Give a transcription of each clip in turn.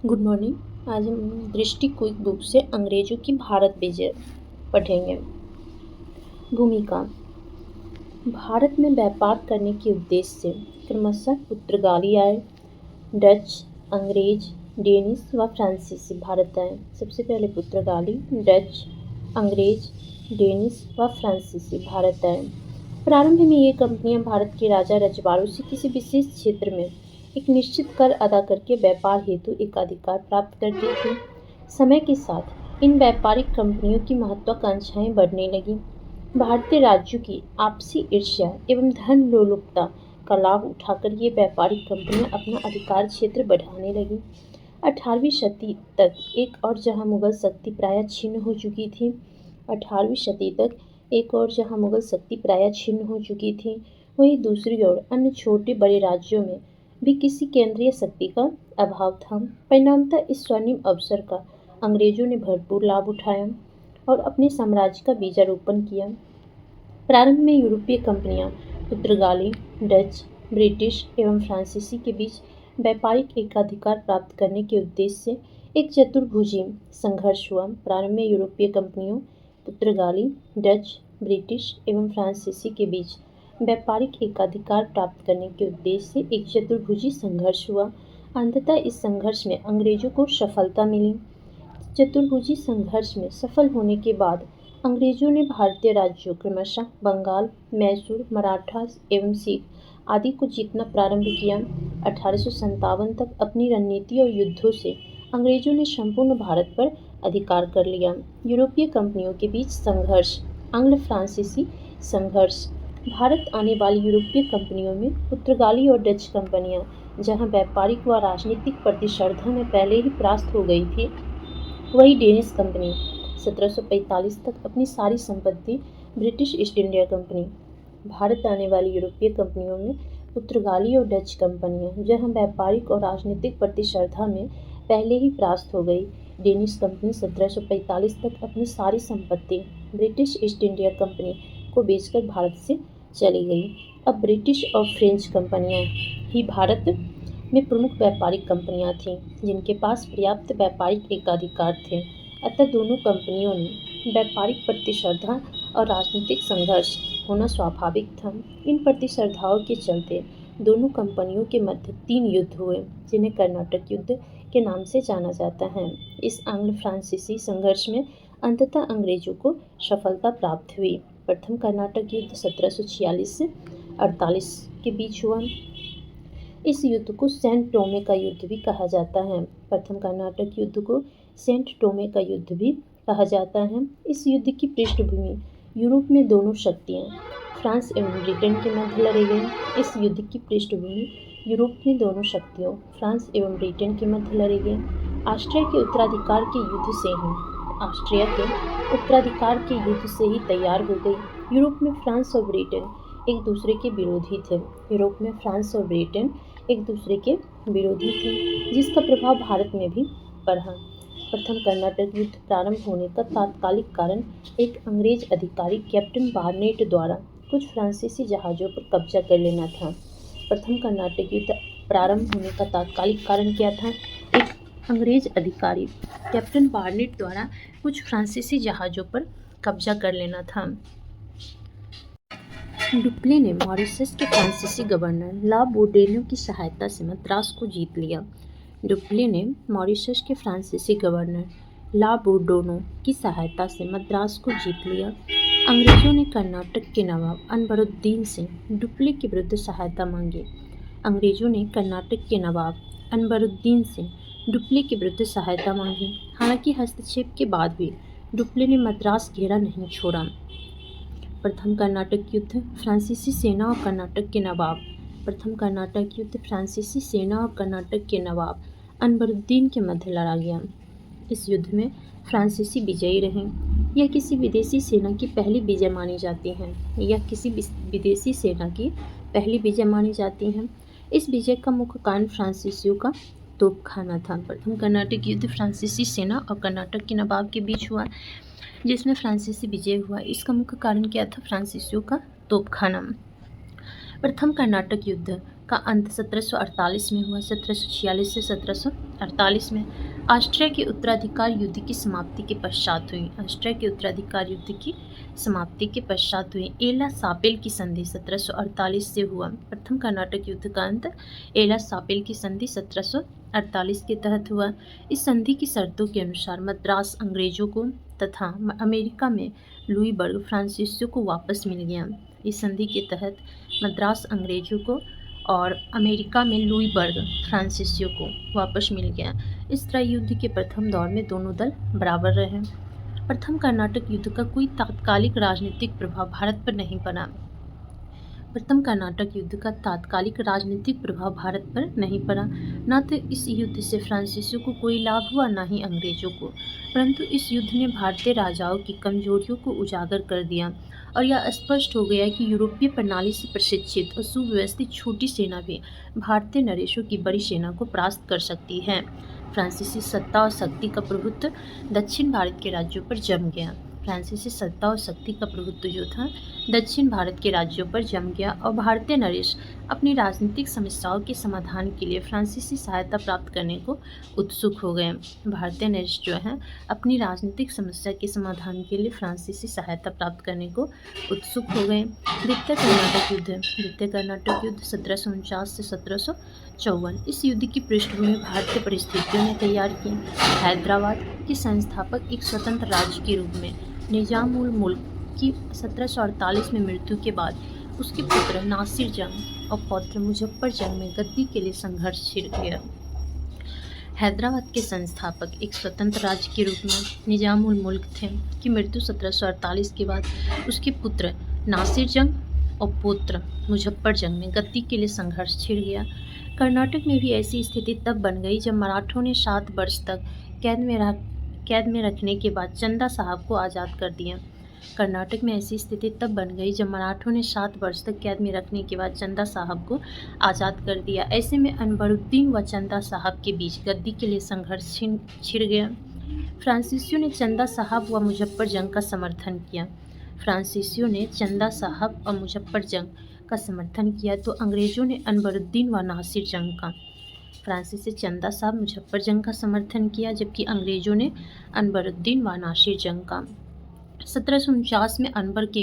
Good morning. आज हम दृष्टि क्विक बुक से अंग्रेजों की भारत विजय पढ़ेंगे। भूमिका। भारत में व्यापार करने के उद्देश्य से क्रमशः पुर्तगाली आए, डच, अंग्रेज, डेनिश व फ्रांसीसी भारत आए। सबसे पहले पुर्तगाली, डच, अंग्रेज, डेनिश व फ्रांसीसी भारत आए। प्रारंभ में ये कंपनियां भारत के राजा रजवाड़ों से किसी विशेष क्षेत्र में एक निश्चित कर अदा करके व्यापार हेतु एकाधिकार प्राप्त करती थी। समय के साथ इन व्यापारिक कंपनियों की महत्वाकांक्षाएं बढ़ने लगीं। भारतीय राज्यों की आपसी ईर्ष्या एवं धन लोलुपता का लाभ उठाकर ये व्यापारिक कंपनियां अपना अधिकार क्षेत्र बढ़ाने लगीं। 18वीं शती तक एक और जहां मुगल शक्ति प्रायः छिन्न हो चुकी थी 18वीं शती तक एक और जहां मुगल शक्ति प्रायः छिन्न हो चुकी थी, वहीं दूसरी ओर अन्य छोटे बड़े राज्यों में भी किसी केंद्रीय शक्ति का अभाव था। परिणामतः इस स्वर्णिम अवसर का अंग्रेजों ने भरपूर लाभ उठाया और अपने साम्राज्य का बीजारोपण किया। प्रारंभ में यूरोपीय कंपनियां पुर्तगाली, डच, ब्रिटिश एवं फ्रांसीसी के बीच व्यापारिक एकाधिकार प्राप्त करने के उद्देश्य से एक चतुर्भुजी संघर्ष हुआ। प्रारंभ में यूरोपीय कंपनियों पुर्तगाली, डच, ब्रिटिश एवं फ्रांसीसी के बीच व्यापारिक एकाधिकार प्राप्त करने के उद्देश्य से एक चतुर्भुजी संघर्ष हुआ। अंततः इस संघर्ष में अंग्रेजों को सफलता मिली। चतुर्भुजी संघर्ष में सफल होने के बाद अंग्रेजों ने भारतीय राज्यों क्रमशः बंगाल, मैसूर, मराठा एवं सिख आदि को जीतना प्रारंभ किया। 1857 तक अपनी रणनीति और युद्धों से अंग्रेजों ने संपूर्ण भारत पर अधिकार कर लिया। यूरोपीय कंपनियों के बीच संघर्ष। आंग्ल फ्रांसीसी संघर्ष। भारत आने वाली यूरोपीय कंपनियों में पुर्तगाली और डच कंपनियां, जहां व्यापारिक व राजनीतिक प्रतिस्पर्धा में पहले ही परास्त हो गई थी, वही डेनिश कंपनी 1745 तक अपनी सारी संपत्ति British east India company. Bharat आने वाली यूरोपीय कंपनियों में पुर्तगाली और डच कंपनियां, जहां व्यापारिक और राजनीतिक प्रतिस्पर्धा में पहले ही परास्त हो गई, डेनिश कंपनी 1745 तक अपनी सारी संपत्ति ब्रिटिश ईस्ट इंडिया कंपनी को बेचकर भारत से चली गई। अब ब्रिटिश और फ्रेंच कंपनियां ही भारत में प्रमुख व्यापारिक कंपनियां थीं, जिनके पास पर्याप्त व्यापारिक एकाधिकार थे। अतः दोनों कंपनियों में व्यापारिक प्रतिस्पर्धा और राजनीतिक संघर्ष होना स्वाभाविक था। इन प्रतिस्पर्धाओं के चलते दोनों कंपनियों के मध्य 3 युद्ध हुए, जिन्हें कर्नाटक युद्ध के नाम से जाना जाता है। इस आंग्ल फ्रांसीसी संघर्ष में अंततः अंग्रेजों को सफलता प्राप्त हुई। प्रथम कर्नाटक युद्ध 1746 से 48 के बीच हुआ। इस युद्ध को सेंट टोमे का युद्ध भी कहा जाता है। प्रथम कर्नाटक युद्ध को सेंट टोमे का युद्ध भी कहा जाता है। इस युद्ध की पृष्ठभूमि यूरोप में दोनों शक्तियां फ्रांस एवं ब्रिटेन के मध्य लड़े गए। इस युद्ध की पृष्ठभूमि यूरोप में दोनों शक्तियों फ्रांस एवं ब्रिटेन के मध्य लड़े गए। ऑस्ट्रिया के उत्तराधिकार के युद्ध से ही तैयार हो गई। यूरोप में फ्रांस और ब्रिटेन एक दूसरे के विरोधी थे, जिसका प्रभाव भारत में भी पड़ा। प्रथम कर्नाटक युद्ध प्रारंभ होने का तात्कालिक कारण एक अंग्रेज अधिकारी कैप्टन बार्नेट द्वारा कुछ फ्रांसीसी जहाज़ों पर कब्जा कर लेना था। प्रथम कर्नाटक युद्ध प्रारंभ होने का तात्कालिक कारण क्या था? एक अंग्रेज अधिकारी कैप्टन बार्नेट द्वारा कुछ फ्रांसीसी जहाज़ों पर कब्जा कर लेना था। डुप्ले ने मॉरिशस के फ्रांसीसी गवर्नर ला बोर्डेनो की सहायता से मद्रास को जीत लिया। डुप्ले ने मॉरिशस के फ्रांसीसी गवर्नर ला बोर्डोनो की सहायता से मद्रास को जीत लिया। अंग्रेजों ने कर्नाटक के नवाब अनबरुद्दीन से डुप्ले के विरुद्ध सहायता मांगी। हालांकि हस्तक्षेप के बाद भी डुप्ले ने मद्रास घेरा नहीं छोड़ा। प्रथम कर्नाटक युद्ध फ्रांसीसी सेना और कर्नाटक के नवाब अनबरुद्दीन के मध्य लड़ा गया। इस युद्ध में फ्रांसीसी विजयी रहे। यह किसी विदेशी सेना की पहली विजय मानी जाती है। इस विजय का मुख्य कारण फ्रांसीसियों का तोपखाना था। प्रथम कर्नाटक युद्ध फ्रांसीसी सेना और कर्नाटक के नवाब के बीच हुआ, जिसमें फ्रांसीसी विजय हुआ। इसका मुख्य कारण क्या था? फ्रांसीसियों का तोपखाना। प्रथम कर्नाटक युद्ध का अंत 1748 में हुआ। 1746 से 1748 में ऑस्ट्रिया के उत्तराधिकार युद्ध की समाप्ति के पश्चात हुई। ऑस्ट्रिया के उत्तराधिकार युद्ध की समाप्ति के पश्चात हुई। एला सापेल की संधि 1748 से हुआ। प्रथम कर्नाटक युद्ध का अंत एला सापेल की संधि 1748 के तहत हुआ। इस संधि की शर्तों के अनुसार मद्रास अंग्रेजों को तथा अमेरिका में लुईबर्ग फ्रांसीसियों को वापस मिल गया। इस संधि के तहत मद्रास अंग्रेजों को और अमेरिका में लुईबर्ग फ्रांसीसियों को वापस मिल गया। इस तरह युद्ध के प्रथम दौर में दोनों दल बराबर रहे। प्रथम कर्नाटक युद्ध का कोई तात्कालिक राजनीतिक प्रभाव भारत पर नहीं पड़ा। प्रथम कर्नाटक युद्ध का तात्कालिक राजनीतिक प्रभाव भारत पर नहीं पड़ा। न तो इस युद्ध से फ्रांसीसियों को कोई लाभ हुआ, न ही अंग्रेजों को, परंतु इस युद्ध ने भारतीय राजाओं की कमजोरियों को उजागर कर दिया और यह स्पष्ट हो गया कि यूरोपीय प्रणाली से प्रशिक्षित और सुव्यवस्थित छोटी सेना भी भारतीय नरेशों की बड़ी सेना को परास्त कर सकती है। फ्रांसीसी सत्ता और शक्ति का प्रभुत्व दक्षिण भारत के राज्यों पर जम गया। फ्रांसीसी सत्ता और शक्ति का प्रभुत्व जो था दक्षिण भारत के राज्यों पर जम गया और भारतीय नरेश अपनी राजनीतिक समस्याओं के समाधान के लिए फ्रांसीसी सहायता प्राप्त करने को उत्सुक हो गए। भारतीय नरेश जो है अपनी राजनीतिक समस्या के समाधान के लिए फ्रांसीसी सहायता प्राप्त करने को उत्सुक हो गए। द्वितीय कर्नाटक युद्ध 1749 से 1754। इस युद्ध की पृष्ठभूमि भारतीय परिस्थितियों ने तैयार की। हैदराबाद के संस्थापक एक स्वतंत्र राज्य के रूप में निजाम उल मुल्क की 1748 में मृत्यु के बाद उसके पुत्र नासिर जंग और पौत्र मुजफ्फर जंग में गद्दी के लिए संघर्ष छिड़ गया। हैदराबाद के संस्थापक एक स्वतंत्र राज्य के रूप में निजाम उल मुल्क थे कि मृत्यु 1748 के बाद उसके पुत्र नासिर जंग और पौत्र मुजफ्फर जंग में गद्दी के लिए संघर्ष छिड़ गया। कर्नाटक में भी ऐसी स्थिति तब बन गई जब मराठों ने 7 वर्ष तक कैद में रखने के बाद चंदा साहब को आज़ाद कर दिया। कर्नाटक में ऐसी स्थिति तब बन गई जब मराठों ने 7 वर्ष तक कैद में रखने के बाद चंदा साहब को आज़ाद कर दिया। ऐसे में अनवरुद्दीन व चंदा साहब के बीच गद्दी के लिए संघर्ष छिड़ गया। फ्रांसीसियों ने चंदा साहब व मुजफ्फर जंग का समर्थन किया तो अंग्रेजों ने अनवरुद्दीन व नासिर जंग का। फ्रांसीसी चंदा साहब मुजफ्फर जंग का समर्थन किया जबकि अंग्रेजों ने अनवरुद्दीन व नासिर जंग का। 1749 में अंबर का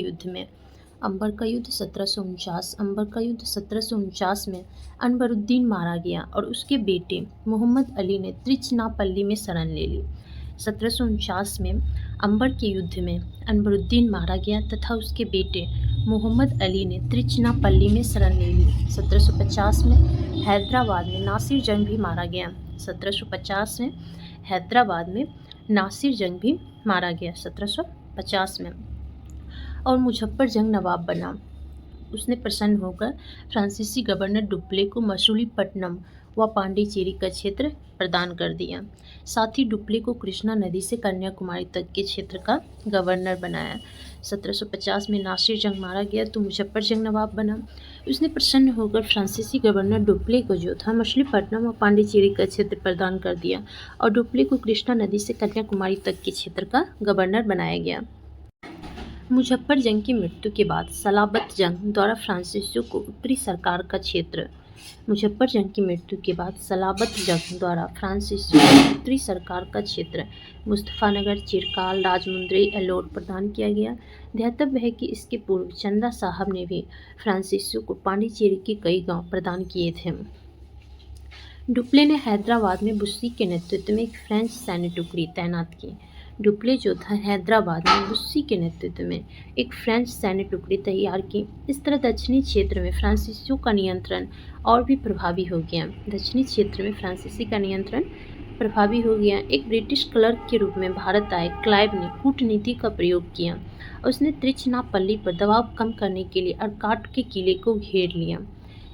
युद्ध 1749 में अनवरुद्दीन मारा गया और उसके बेटे मोहम्मद अली ने त्रिचनापल्ली में शरण ले ली। 1749 में अंबर के युद्ध में अनवरुद्दीन मारा गया तथा उसके बेटे मोहम्मद अली ने त्रिचनापल्ली में शरण ले ली। 1750 में हैदराबाद में नासिर जंग भी मारा गया। 1750 में हैदराबाद में नासिर जंग भी मारा गया 1750 में और मुजफ्फर जंग नवाब बना। उसने प्रसन्न होकर फ्रांसीसी गवर्नर डुप्ले को मसूलीपट्टनम व पांडिचेरी का क्षेत्र प्रदान कर दिया। साथ ही डुप्ले को कृष्णा नदी से कन्याकुमारी तक के क्षेत्र का गवर्नर बनाया। 1750 में नासिर जंग मारा गया तो मुजफ्फर जंग नवाब बना। उसने प्रसन्न होकर फ्रांसीसी गवर्नर डुप्ले को जो था मछलीपट्टनम और पांडिचेरी का क्षेत्र प्रदान कर दिया और डुप्ले को कृष्णा नदी से कन्याकुमारी तक के क्षेत्र का गवर्नर बनाया गया। मुजफ्फर जंग की मृत्यु के बाद सलाबत जंग द्वारा फ्रांसीसियों को उत्तरी सरकार का क्षेत्र मुस्तफानगर, चिरकाल, राजमुंद्री, एलोट प्रदान किया गया। ध्यातव्य है कि इसके पूर्व चंदा साहब ने भी फ्रांसीसियों को पांडिचेरी के कई गांव प्रदान किए थे। डुप्ले ने हैदराबाद में बुस्सी के नेतृत्व में एक फ्रेंच सैन्य टुकड़ी तैनात की। डुप्ले जो था हैदराबाद में बुस्सी के नेतृत्व में एक फ्रेंच सैन्य टुकड़ी तैयार की। इस तरह दक्षिणी क्षेत्र में फ्रांसीसियों का नियंत्रण और भी प्रभावी हो गया। एक ब्रिटिश क्लर्क के रूप में भारत आए क्लाइव ने कूटनीति का प्रयोग किया। उसने त्रिचनापल्ली पर दबाव कम करने के लिए अर्काट के किले को घेर लिया।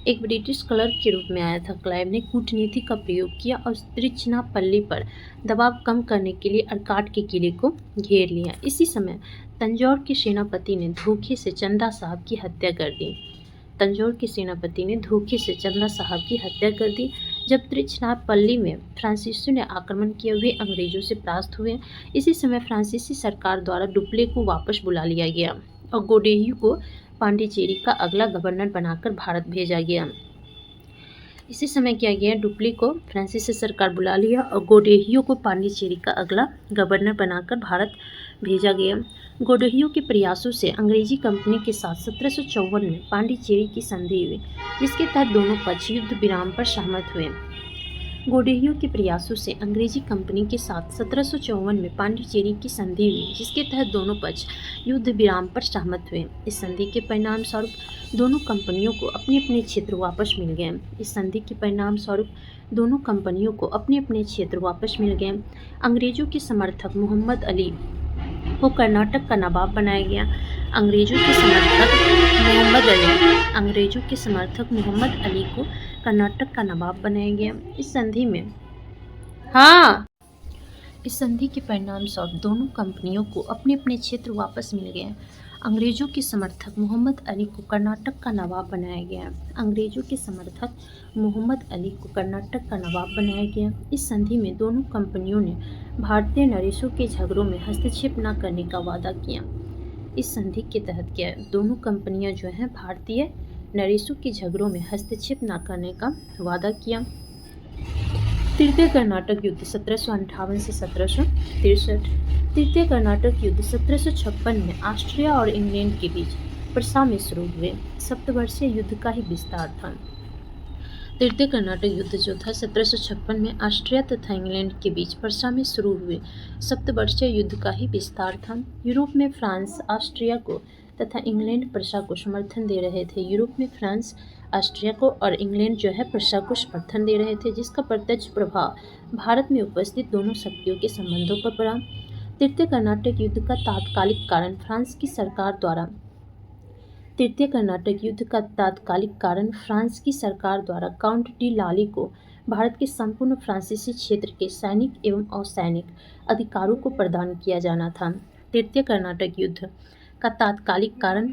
एक ब्रिटिश क्लर्क के रूप में आया था क्लाइव ने कूटनीति का प्रयोग किया और त्रिचनापल्ली पर दबाव कम करने के लिए अर्काट के किले को घेर लिया। इसी समय तंजौर के सेनापति ने धोखे से चंदा साहब की हत्या कर दी। जब त्रिचनापल्ली में फ्रांसीसियों ने आक्रमण किया वे अंग्रेजों से परास्त हुए। इसी समय फ्रांसीसी सरकार द्वारा डुप्ले को वापस बुला लिया गया और गोडेयू को पांडिचेरी का अगला गवर्नर बनाकर भारत भेजा गया। इसी समय क्या गया, डुप्ली को फ्रांसीसी सरकार बुला लिया और गोडेहियो को पांडिचेरी का अगला गवर्नर बनाकर भारत भेजा गया। गोडेहियो के प्रयासों से अंग्रेजी कंपनी के साथ 1754 में पांडिचेरी की संधि हुई, जिसके तहत दोनों पक्ष युद्ध विराम पर सहमत हुए। गोडेहियो के प्रयासों से अंग्रेजी कंपनी के साथ 1754 में पांडिचेरी की संधि हुई, जिसके तहत दोनों पक्ष युद्ध विराम पर सहमत हुए। इस संधि के परिणाम स्वरूप दोनों कंपनियों को अपने अपने क्षेत्र वापस मिल गए। इस संधि के परिणाम स्वरूप दोनों कंपनियों को अपने अपने क्षेत्र वापस मिल गए। अंग्रेजों के समर्थक मोहम्मद अली को कर्नाटक का नवाब बनाया गया। अंग्रेजों के समर्थक मोहम्मद अली को कर्नाटक का नवाब बनाया गया। इस संधि के परिणाम स्वरूप दोनों कंपनियों को अपने अपने क्षेत्र वापस मिल गए। अंग्रेजों के समर्थक मोहम्मद अली को कर्नाटक का नवाब बनाया गया। इस संधि में दोनों कंपनियों ने भारतीय नरेशों के झगड़ों में हस्तक्षेप न करने का वादा किया। इस संधि के तहत क्या है, दोनों कंपनियां जो हैं भारतीय नरेशों के झगड़ों में हस्तक्षेप न करने का वादा किया। तृतीय कर्नाटक युद्ध 1758 से 1763। तृतीय कर्नाटक युद्ध 1756 में ऑस्ट्रिया और इंग्लैंड के बीच वर्सा में शुरू हुए सप्तवर्षीय युद्ध का ही विस्तार था। तृतीय कर्नाटक युद्ध जो था 1756 में ऑस्ट्रिया तथा इंग्लैंड के बीच वर्सा में शुरू हुए सप्तवर्षीय युद्ध का ही विस्तार था। यूरोप में फ्रांस ऑस्ट्रिया को तथा इंग्लैंड प्रशा को समर्थन दे रहे थे। प्रशा को समर्थन दे रहे थे, जिसका प्रत्यक्ष प्रभाव भारत में उपस्थित दोनों शक्तियों के संबंधों पर पड़ा। तृतीय कर्नाटक युद्ध का तात्कालिक कारण फ्रांस की सरकार द्वारा काउंट डी लाली को भारत के संपूर्ण फ्रांसीसी क्षेत्र के सैनिक एवं असैनिक अधिकारों को प्रदान किया जाना था। तृतीय कर्नाटक युद्ध का तात्कालिक कारण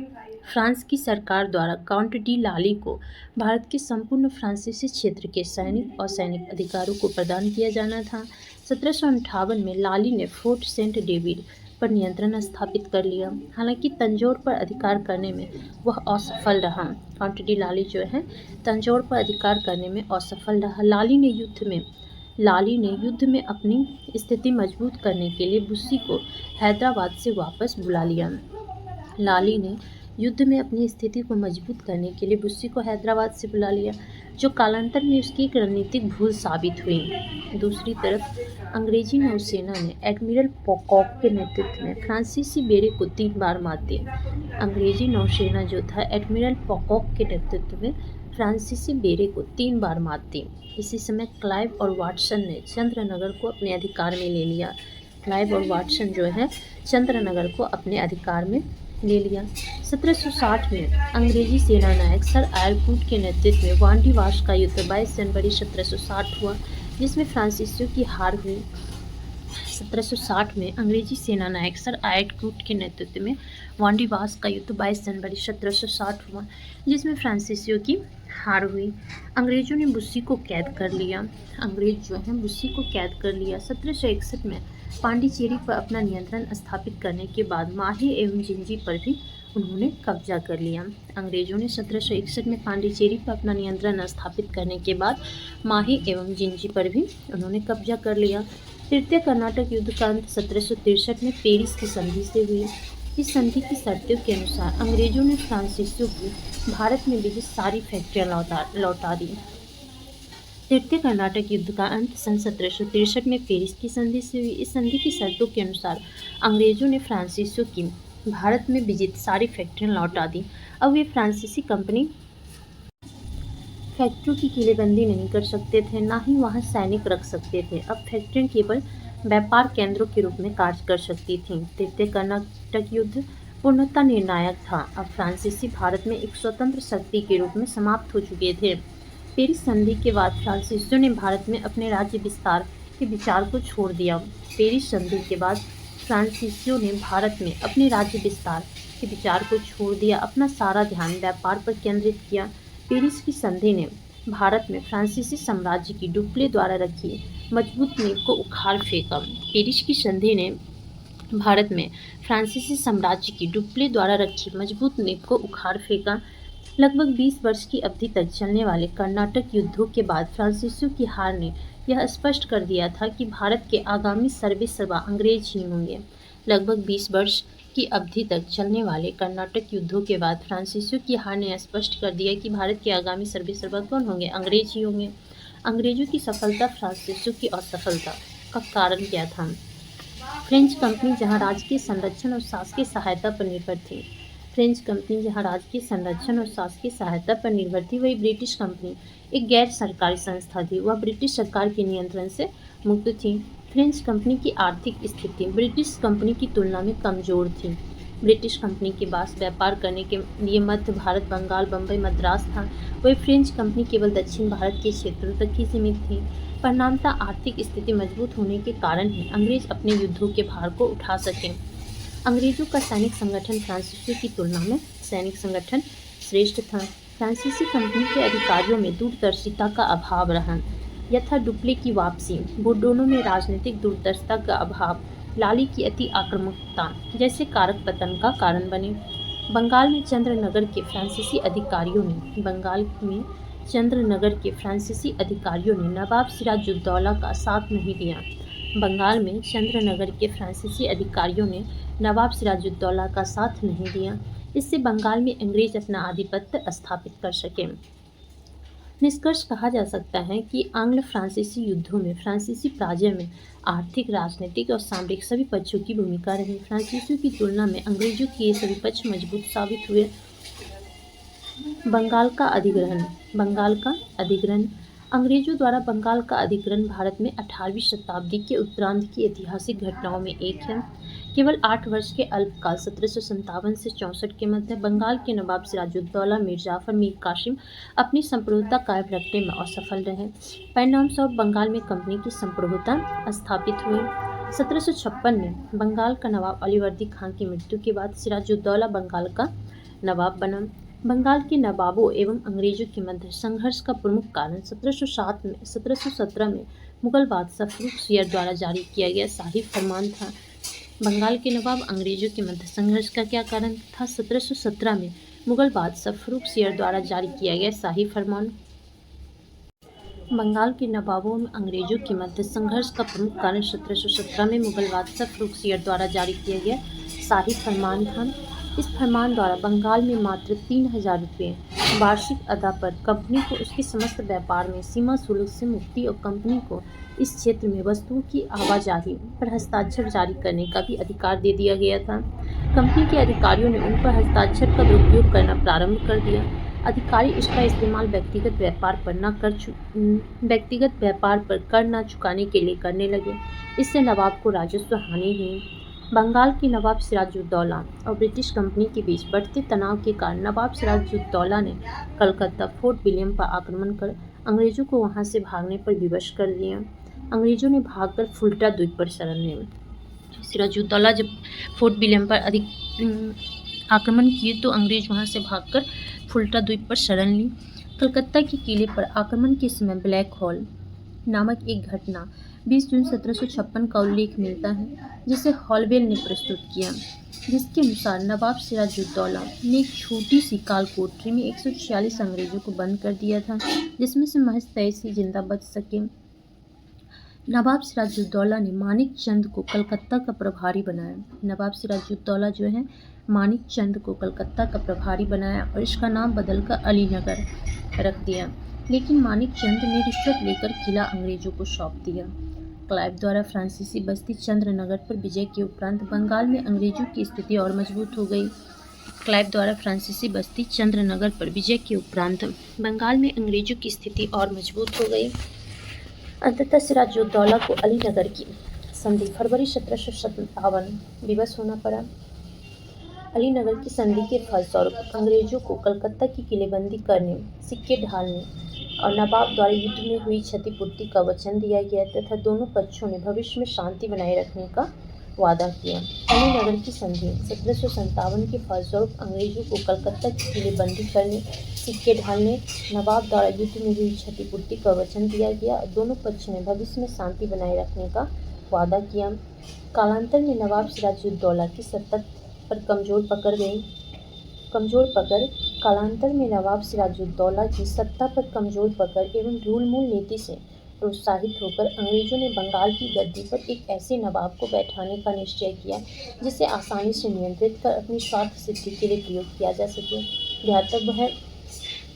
फ्रांस की सरकार द्वारा काउंट डी लाली को भारत के संपूर्ण फ्रांसीसी क्षेत्र के सैनिक और सैनिक अधिकारों को प्रदान किया जाना था। 1758 में लाली ने फोर्ट सेंट डेविड पर नियंत्रण स्थापित कर लिया। हालांकि तंजौर पर अधिकार करने में वह असफल रहा। काउंट डी लाली जो है तंजौर पर अधिकार करने में असफल रहा। लाली ने युद्ध में अपनी स्थिति मजबूत करने के लिए बुस्सी को हैदराबाद से वापस बुला लिया। जो कालांतर में उसकी एक रणनीतिक भूल साबित हुई। दूसरी तरफ अंग्रेजी नौसेना ने एडमिरल पॉकॉक के नेतृत्व में फ्रांसीसी बेड़े को 3 बार मात दी। अंग्रेजी नौसेना जो था एडमिरल पॉकॉक के नेतृत्व में फ्रांसीसी बेड़े को 3 बार मात दी। इसी समय क्लाइव और वाटसन ने चंद्रनगर को अपने अधिकार में ले लिया। 1760 में अंग्रेजी सेना नायक सर आयरकूट के नेतृत्व में वांडीवाश का युद्ध 22 जनवरी 1760 हुआ, जिसमें फ्रांसीसियों की हार हुई। 1760 में अंग्रेजी सेना नायक सर आयरकूट के नेतृत्व में वांडीवाश का युद्ध 22 जनवरी 1760 हुआ, जिसमें फ्रांसीसियों की हार हुई। अंग्रेजों ने बुस्सी को कैद कर लिया। 1761 में पांडिचेरी पर अपना नियंत्रण स्थापित करने के बाद माहे एवं जिंजी पर भी उन्होंने कब्जा कर लिया। अंग्रेजों ने 1761 में पांडिचेरी पर अपना नियंत्रण स्थापित करने के बाद माहे एवं जिंजी पर भी उन्होंने कब्जा कर लिया। तृतीय कर्नाटक युद्ध का अंत 1763 में पेरिस की संधि से हुई। इस संधि की शर्तों के अनुसार अंग्रेजों ने फ्रांसीसियों को भारत में विजित सारी फैक्ट्रियां लौटा दी। तृतीय कर्नाटक युद्ध का अंत सन 1763 में पेरिस की संधि से हुई। इस संधि की शर्तों के अनुसार अंग्रेजों ने फ्रांसीसियों की भारत में विजित सारी फैक्ट्रियां लौटा दी। अब वे फ्रांसीसी कंपनी फैक्ट्रियों की किलेबंदी नहीं कर सकते थे, ना ही वहां सैनिक रख सकते थे। अब फैक्ट्रियां केवल व्यापार केंद्रों के रूप में कार्य कर सकती थीं। तृतीय कर्नाटक युद्ध पूर्णतः निर्णायक था। अब फ्रांसीसी भारत में एक स्वतंत्र शक्ति के रूप में समाप्त हो चुके थे। पेरिस संधि के बाद फ्रांसीसियों ने भारत में अपने राज्य विस्तार के विचार को छोड़ दिया। पेरिस संधि के बाद फ्रांसीसियों ने भारत में अपने राज्य विस्तार के विचार को छोड़ दिया, अपना सारा ध्यान व्यापार पर केंद्रित किया। पेरिस की संधि ने भारत में फ्रांसीसी साम्राज्य की डुप्ले द्वारा रखी मजबूत नींव को उखाड़ फेंका। पेरिस की संधि ने भारत में फ्रांसीसी साम्राज्य की डुप्ले द्वारा रखी मजबूत नींव को उखाड़ फेंका। लगभग 20 वर्ष की अवधि तक चलने वाले कर्नाटक युद्धों के बाद फ्रांसीसियों की हार ने यह स्पष्ट कर दिया था कि भारत के आगामी सर्वेसर्वा अंग्रेज ही होंगे। लगभग 20 वर्ष की अवधि तक चलने वाले कर्नाटक युद्धों के बाद फ्रांसीसियों की हार ने स्पष्ट कर दिया कि भारत के आगामी सर्वेसर्वा कौन होंगे, अंग्रेज ही होंगे। अंग्रेजों की सफलता फ्रांसीसियों की असफलता का कारण क्या था? फ्रेंच कंपनी जहां राजकीय संरक्षण और शासकीय सहायता पर निर्भर थी फ्रेंच कंपनी जहां राजकीय संरक्षण और शासकीय सहायता पर निर्भर थी, वही ब्रिटिश कंपनी एक गैर सरकारी संस्था थी। वह ब्रिटिश सरकार के नियंत्रण से मुक्त थी। फ्रेंच कंपनी की आर्थिक स्थिति ब्रिटिश कंपनी की तुलना में कमजोर थी। ब्रिटिश कंपनी के पास व्यापार करने के लिए मध्य भारत, बंगाल, बम्बई, मद्रास था, वही फ्रेंच कंपनी केवल दक्षिण भारत के क्षेत्रों तक ही सीमित थी। परिणामतः आर्थिक स्थिति मजबूत होने के कारण ही अंग्रेज अपने युद्धों के भार को उठा सके। अंग्रेजों का सैनिक संगठन फ्रांसीसियों की तुलना में सैनिक संगठन श्रेष्ठ था। फ्रांसीसी कंपनी के अधिकारियों में दूरदर्शिता का अभाव रहा। यथा डुप्ले की वापसी, बोर्डोनो में राजनीतिक दूरदर्शिता का अभाव, लाली की अति आक्रामकता जैसे कारक पतन का कारण बने। बंगाल में चंद्रनगर के फ्रांसीसी अधिकारियों ने नवाब सिराजुद्दौला का साथ नहीं दिया। बंगाल में चंद्रनगर के फ्रांसीसी अधिकारियों ने नवाब सिराजुद्दौला का साथ नहीं दिया। इससे बंगाल में अंग्रेज अपना आधिपत्य स्थापित कर सके। निष्कर्ष कहा जा सकता है कि आंग्ल फ्रांसीसी युद्धों में फ्रांसीसी पराजय में आर्थिक, राजनीतिक और सामरिक सभी पक्षों की भूमिका रही। फ्रांसीसियों की तुलना में अंग्रेजों के ये सभी पक्ष मजबूत साबित हुए। बंगाल का अधिग्रहण अंग्रेजों द्वारा बंगाल का अधिग्रहण भारत में 18वीं शताब्दी के उत्तरार्ध की ऐतिहासिक घटनाओं में एक है। केवल 8 वर्ष के अल्पकाल 1757 से 64 के मध्य बंगाल के नवाब सिराजुद्दौला, मीर जाफर, मीर कासिम अपनी संप्रभुता कायम रखने में असफल रहे। परिणामस्वरूप बंगाल में कंपनी की संप्रभुता स्थापित हुई। 1756 में बंगाल का नवाब अलीवर्दी खान की मृत्यु के बाद सिराजुद्दौला बंगाल का नवाब बना। बंगाल के नवाबों एवं अंग्रेजों के मध्य संघर्ष का प्रमुख कारण 1717 में मुगल बादशाह फ़र्रुख़ द्वारा जारी किया गया शाही फरमान था। बंगाल के नवाब अंग्रेजों के मध्य संघर्ष का क्या कारण था? 1717 में मुगल बादशाह फ़र्रुख़ द्वारा जारी किया गया शाही फरमान। बंगाल के नवाबों में अंग्रेजों के मध्य संघर्ष का प्रमुख कारण 1717 में मुगल बादशाह फ़र्रुख़ द्वारा जारी किया गया शाही फरमान था। इस फरमान द्वारा बंगाल में मात्र 3000 रुपये वार्षिक अदा पर कंपनी को उसके समस्त व्यापार में सीमा शुल्क से मुक्ति और कंपनी को इस क्षेत्र में वस्तुओं की आवाजाही पर हस्ताक्षर जारी करने का भी अधिकार दे दिया गया था। कंपनी के अधिकारियों ने उन पर हस्ताक्षर का दुरुपयोग करना प्रारंभ कर दिया। अधिकारी इसका इस्तेमाल व्यक्तिगत व्यापार पर कर न चुकाने के लिए करने लगे। इससे नवाब को राजस्व हानि हुई। बंगाल के नवाब सिराजुद्दौला और ब्रिटिश कंपनी के बीच बढ़ते तनाव के कारण नवाब सिराजुद्दौला ने कलकत्ता फोर्ट विलियम पर आक्रमण कर अंग्रेजों को वहां से भागने पर विवश कर दिया। अंग्रेजों ने भागकर फुल्टा द्वीप पर शरण ली। सिराजुद्दौला जब फोर्ट विलियम पर आक्रमण किए तो अंग्रेज वहां से भागकर फुल्टा द्वीप पर शरण ली। कलकत्ता के किले पर आक्रमण के समय ब्लैक होल नामक एक घटना 20 जून 1756 का उल्लेख मिलता है, जिसे हॉलवेल ने प्रस्तुत किया, जिसके अनुसार नवाब सिराजुद्दौला ने एक छोटी सी काल कोठरी में 146 अंग्रेजों को बंद कर दिया था, जिसमें से महज 23 ही जिंदा बच सके। नवाब सिराजुद्दौला ने मानिक चंद को कलकत्ता का प्रभारी बनाया। नवाब सिराजुद्दौला जो है मानिक चंद को कलकत्ता का प्रभारी बनाया और इसका नाम बदलकर अलीनगर रख दिया। लेकिन मानिक चंद ने रिश्वत लेकर किला अंग्रेजों को सौंप दिया। क्लाइव द्वारा फ्रांसीसी बस्ती चंद्रनगर पर विजय के उपरांत बंगाल में अंग्रेजों की स्थिति और मजबूत हो गई। क्लाइव द्वारा फ्रांसीसी बस्ती चंद्रनगर पर विजय के उपरांत बंगाल में अंग्रेजों की स्थिति और मजबूत हो गई। अंततः सिराजुद्दौला को अलीनगर की संधि फरवरी 1757 विवश होना पड़ा। अलीनगर की संधि के फलस्वरूप अंग्रेजों को कलकत्ता की किलेबंदी करने, सिक्के ढालने और नवाब द्वारा युद्ध में हुई क्षतिपूर्ति का वचन दिया गया तथा दोनों पक्षों ने भविष्य में शांति बनाए रखने का वादा किया। अलीनगर की संधि 1757 के फलस्वरूप अंग्रेजों को कलकत्ता की किलेबंदी करने, सिक्के ढालने, नवाब द्वारा युद्ध में हुई क्षतिपूर्ति का वचन दिया गया और दोनों पक्षों ने भविष्य में शांति बनाए रखने का वादा किया। कालांतर में नवाब सिराजुद्दौला की सत्ता पर कमजोर पकड़ कालांतर में नवाब सिराजुद्दौला की सत्ता पर कमजोर पकड़ एवं ढूलमूल नीति से प्रोत्साहित होकर अंग्रेजों ने बंगाल की गद्दी पर एक ऐसे नवाब को बैठाने का निश्चय किया जिसे आसानी से नियंत्रित कर अपनी स्वार्थ सिद्धि के लिए प्रयोग किया जा सके। ध्यातव्य है,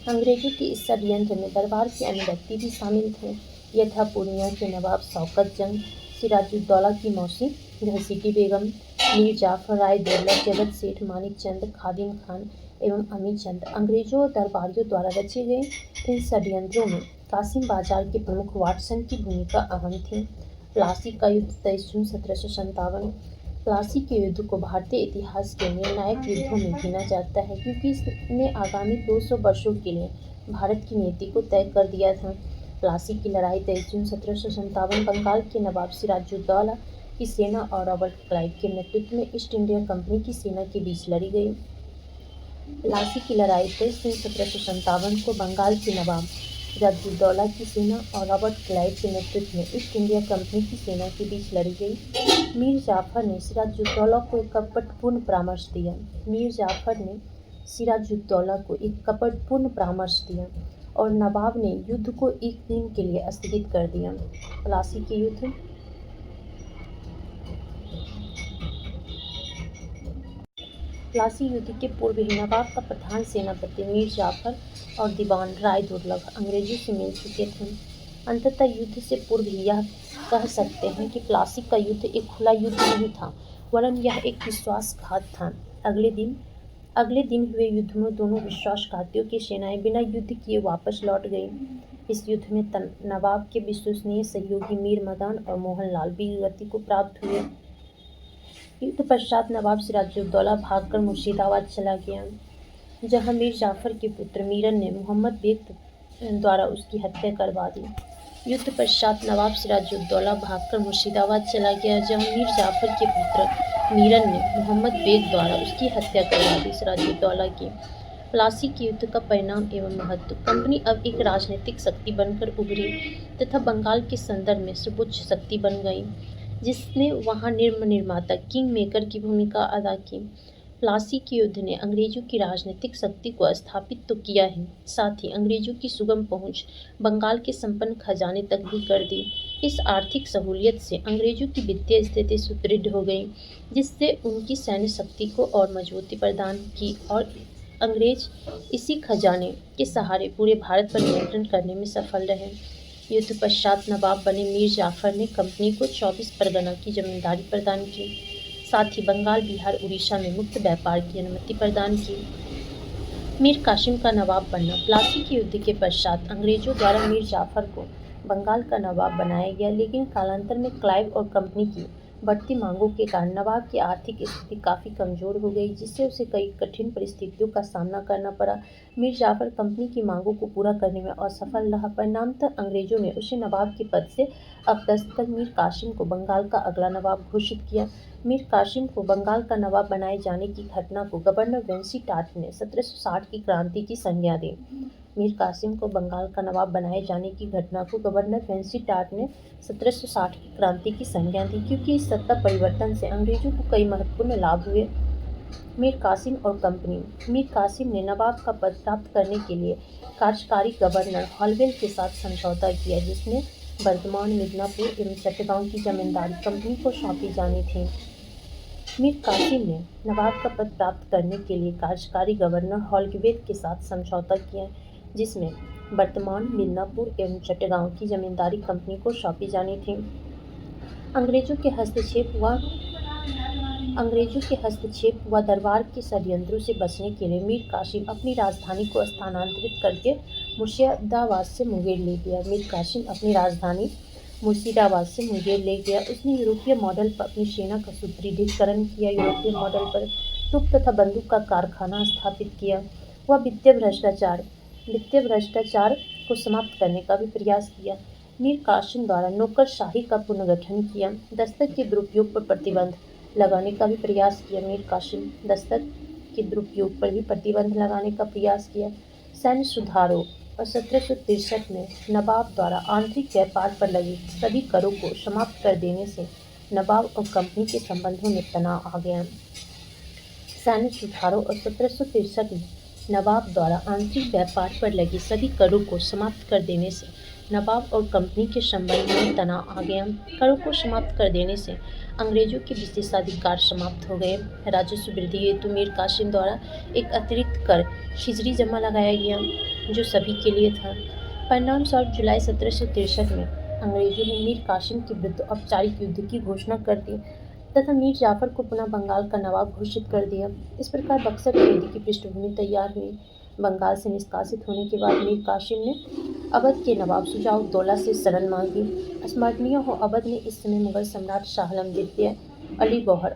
अंग्रेजों के इस षड्यंत्र में दरबार के अन्य व्यक्ति भी शामिल थे। यथा पूर्णिया के नवाब शौकत जंग, सिराजुद्दौला की मौसी घसीटी बेगम, मीर जाफर राय दुर्लभ, जगत सेठ मानिक चंद, खादिम खान एवं अमी चंद। अंग्रेजों और दरबारियों द्वारा रचे गए इन षड्यंत्रों में कासिम बाजार के प्रमुख वाटसन की भूमिका अहम थी। प्लासी का युद्ध 23 जून 1757। प्लासी के युद्ध को भारतीय इतिहास के निर्णायक युद्धों में गिना जाता है क्योंकि इसने आगामी 200 वर्षों के लिए भारत की नीति को तय कर दिया था। प्लासी की लड़ाई 23 जून 1757 बंगाल के नवाब सिराजुद्दौला की सेना और रॉबर्ट क्लाइव के नेतृत्व में ईस्ट इंडिया कंपनी की सेना के बीच लड़ी गई। प्लासी की लड़ाई 23 जून 1757 को बंगाल के नवाब सिराजुद्दौला की सेना और रॉबर्ट क्लाइव के नेतृत्व में ईस्ट इंडिया कंपनी की सेना के बीच लड़ी गई। मीर जाफर ने सिराजुद्दौला को एक कपटपूर्ण परामर्श दिया। मीर जाफर ने सिराजुद्दौला को एक कपटपूर्ण परामर्श दिया और नवाब ने युद्ध को एक दिन के लिए स्थगित कर दिया। प्लासी के युद्ध। प्लासी युद्ध के पूर्व ही नवाब का प्रधान सेनापति मीर जाफर और दीवान राय दुर्लभ अंग्रेजों से मिल चुके थे। अंततः युद्ध से पूर्व ही यह कह सकते हैं कि प्लासी का युद्ध एक खुला युद्ध नहीं था, वरन यह एक विश्वासघात था। अगले दिन हुए युद्ध में दोनों विश्वासघातियों की सेनाएं बिना युद्ध किए वापस लौट गईं। इस युद्ध में नवाब के विश्वसनीय सहयोगी मीर मदान और मोहनलाल वीरगति को प्राप्त हुए। युद्ध पश्चात नवाब सिराजुद्दौला भागकर मुर्शिदाबाद चला गया, जहां मीर जाफर के पुत्र मीरन ने मोहम्मद बेग द्वारा उसकी हत्या करवा दी। युद्ध पश्चात नवाब सिराजुद्दौला भागकर मुर्शिदाबाद चला गया, जहां मीर जाफर के पुत्र मीरन ने मोहम्मद बेग द्वारा उसकी हत्या करवा दी। सिराजुद्दौला की प्लासी के युद्ध का परिणाम एवं महत्व। कंपनी अब एक राजनीतिक शक्ति बनकर उभरी तथा बंगाल के संदर्भ में सर्वोच्च शक्ति बन गई, जिसने वहां निर्माता किंग मेकर की भूमिका अदा की। प्लासी के युद्ध ने अंग्रेजों की राजनीतिक शक्ति को स्थापित तो किया है, साथ ही अंग्रेजों की सुगम पहुंच बंगाल के संपन्न खजाने तक भी कर दी। इस आर्थिक सहूलियत से अंग्रेजों की वित्तीय स्थिति सुदृढ़ हो गई, जिससे उनकी सैन्य शक्ति को और मजबूती प्रदान की और अंग्रेज इसी खजाने के सहारे पूरे भारत पर नियंत्रण करने में सफल रहे। युद्ध पश्चात नवाब बने मीर जाफर ने कंपनी को 24 परगना की जमींदारी प्रदान की, साथ ही बंगाल, बिहार, उड़ीसा में मुक्त व्यापार की अनुमति प्रदान की। मीर कासिम का नवाब बनना। प्लासी के युद्ध के पश्चात अंग्रेजों द्वारा मीर जाफर को बंगाल का नवाब बनाया गया, लेकिन कालांतर में क्लाइव और कंपनी की बढ़ती मांगों के कारण नवाब की आर्थिक स्थिति काफ़ी कमज़ोर हो गई, जिससे उसे कई कठिन परिस्थितियों का सामना करना पड़ा। मीर जाफर कंपनी की मांगों को पूरा करने में असफल रहा। परिणामतः अंग्रेजों ने उसे नवाब के पद से अपदस्थ कर मीर कासिम को बंगाल का अगला नवाब घोषित किया। मीर कासिम को बंगाल का नवाब बनाए जाने की घटना को गवर्नर वेंसी टाट ने 1760 की क्रांति की संज्ञा दी। मीर कासिम को बंगाल का नवाब बनाए जाने की घटना को गवर्नर वेंसी टाट ने 1760 की क्रांति की संज्ञा दी, क्योंकि इस सत्ता परिवर्तन से अंग्रेजों को कई महत्वपूर्ण लाभ हुए। मीर कासिम और कंपनी। मीर कासिम ने नवाब का पद प्राप्त करने के लिए कार्यकारी गवर्नर हॉलवेल के साथ समझौता किया, जिसमें वर्धमान, मिदनापुर एवं चट्टगांव की जमींदारी कंपनी को सौंपी जानी थी। मीर कासिम ने नवाब का पद प्राप्त करने के लिए कार्यकारी गवर्नर हॉलवेल के साथ समझौता किया, जिसमें वर्तमान, मिदनापुर एवं चट्टगांव की जमींदारी कंपनी को सौंपी जानी थी। अंग्रेजों के हस्तक्षेप व दरबार के षड्यंत्रों से बचने के लिए मीर कासिम अपनी राजधानी को स्थानांतरित करके मुर्शिदाबाद से मुंगेर ले गया। मीर कासिम अपनी राजधानी मुर्शिदाबाद से मुंगेर ले गया। उसने यूरोपीय मॉडल पर अपनी सेना का सुदृढ़ीकरण किया, यूरोपीय मॉडल पर तोप तथा बंदूक का कारखाना स्थापित किया। वह वित्तीय भ्रष्टाचार को समाप्त करने का भी प्रयास किया। मीर कासिम द्वारा नौकरशाही का पुनर्गठन किया। दस्तक के दुरुपयोग पर प्रतिबंध लगाने का भी प्रयास किया। मीर कासिम दस्तक के दुरुपयोग पर भी प्रतिबंध लगाने का प्रयास किया। सैन्य सुधारों और 1763 में नवाब द्वारा आंतरिक व्यापार पर लगे सभी करों को समाप्त कर देने से नवाब और कंपनी के संबंधों में तनाव आ गया। सैन्य सुधारों और 1763 में नवाब द्वारा आंतरिक व्यापार पर लगे सभी करों को समाप्त कर देने से नवाब और कंपनी के संबंध में तनाव आ गया। करों को समाप्त कर देने से अंग्रेजों के विशेषाधिकार समाप्त हो गए। राजस्व वृद्धि हेतु मीर कासिम द्वारा एक अतिरिक्त कर खिजरी जमा लगाया गया, जो सभी के लिए था। परिणाम स्वरूप जुलाई 1763 में अंग्रेजों ने मीर कासिम के विरुद्ध औपचारिक युद्ध की घोषणा कर दी तथा मीर जाफर को पुनः बंगाल का नवाब घोषित कर दिया। इस प्रकार बक्सर के युद्ध की पृष्ठभूमि तैयार हुई। बंगाल से निष्कासित होने के बाद मीर कासिम ने अवध के नवाब शुजाउद्दौला से शरण मांगी। स्मरणीय हो, अवध में इस समय मुगल सम्राट शाह आलम द्वितीय अली गौहर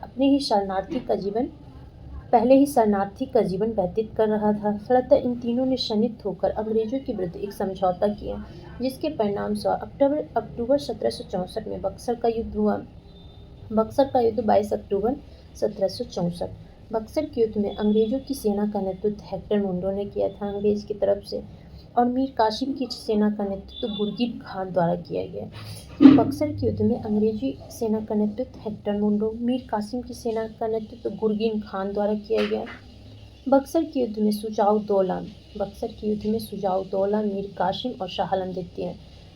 पहले ही शरणार्थी का जीवन व्यतीत कर रहा था। फलतः इन तीनों ने संयुक्त होकर अंग्रेजों के विरुद्ध एक समझौता किया, जिसके परिणाम स्वरूप अक्टूबर 1764 में बक्सर का युद्ध हुआ। बक्सर का युद्ध 22 अक्टूबर 1764। बक्सर के युद्ध में अंग्रेजों की सेना का नेतृत्व हेक्टर मुंडो ने किया था अंग्रेज की तरफ से, और मीर कासिम की सेना का नेतृत्व गुरगिन खान द्वारा किया गया। बक्सर के युद्ध में अंग्रेजी सेना का नेतृत्व हेक्टर मुंडो, मीर कासिम की सेना का नेतृत्व गुरगिन खान द्वारा किया गया। बक्सर के युद्ध में शुजाउद्दौला, मीर कासिम और शाह आलम द्वितीय।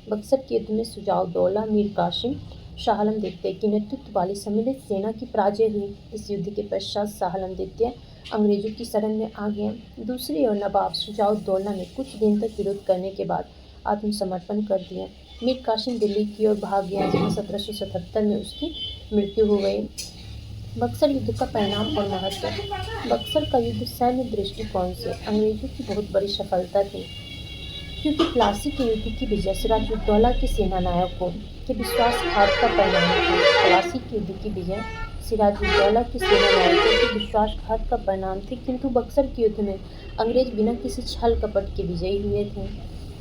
बक्सर के युद्ध में शुजाउद्दौला, मीर कासिम, शाह आलम द्वितीय की नेतृत्व वाली सम्मिलित सेना की पराजय हुई। इस युद्ध के पश्चात शाह आलम द्वितीय अंग्रेजों की शरण में आ गया। दूसरी ओर नवाब शुजाउद्दौला ने कुछ दिन तक विरोध करने के बाद आत्मसमर्पण कर दिया। मीर कासिम दिल्ली की ओर भाग गया, जहाँ 1777 में उसकी मृत्यु हो गई। बक्सर युद्ध का परिणाम और महत्व। बक्सर का युद्ध सैन्य दृष्टिकोण से अंग्रेजों की बहुत बड़ी सफलता थी, क्योंकि प्लासी के युद्ध की विजय सिराजुद्दौला के सेनानायकों के विश्वासघात का परिणाम थी। प्लासी के युद्ध की विजय सिराजुद्दौला के सेनानायकों के विश्वासघात का परिणाम थी, किंतु बक्सर के युद्ध में अंग्रेज बिना किसी छल कपट के विजयी हुए थे।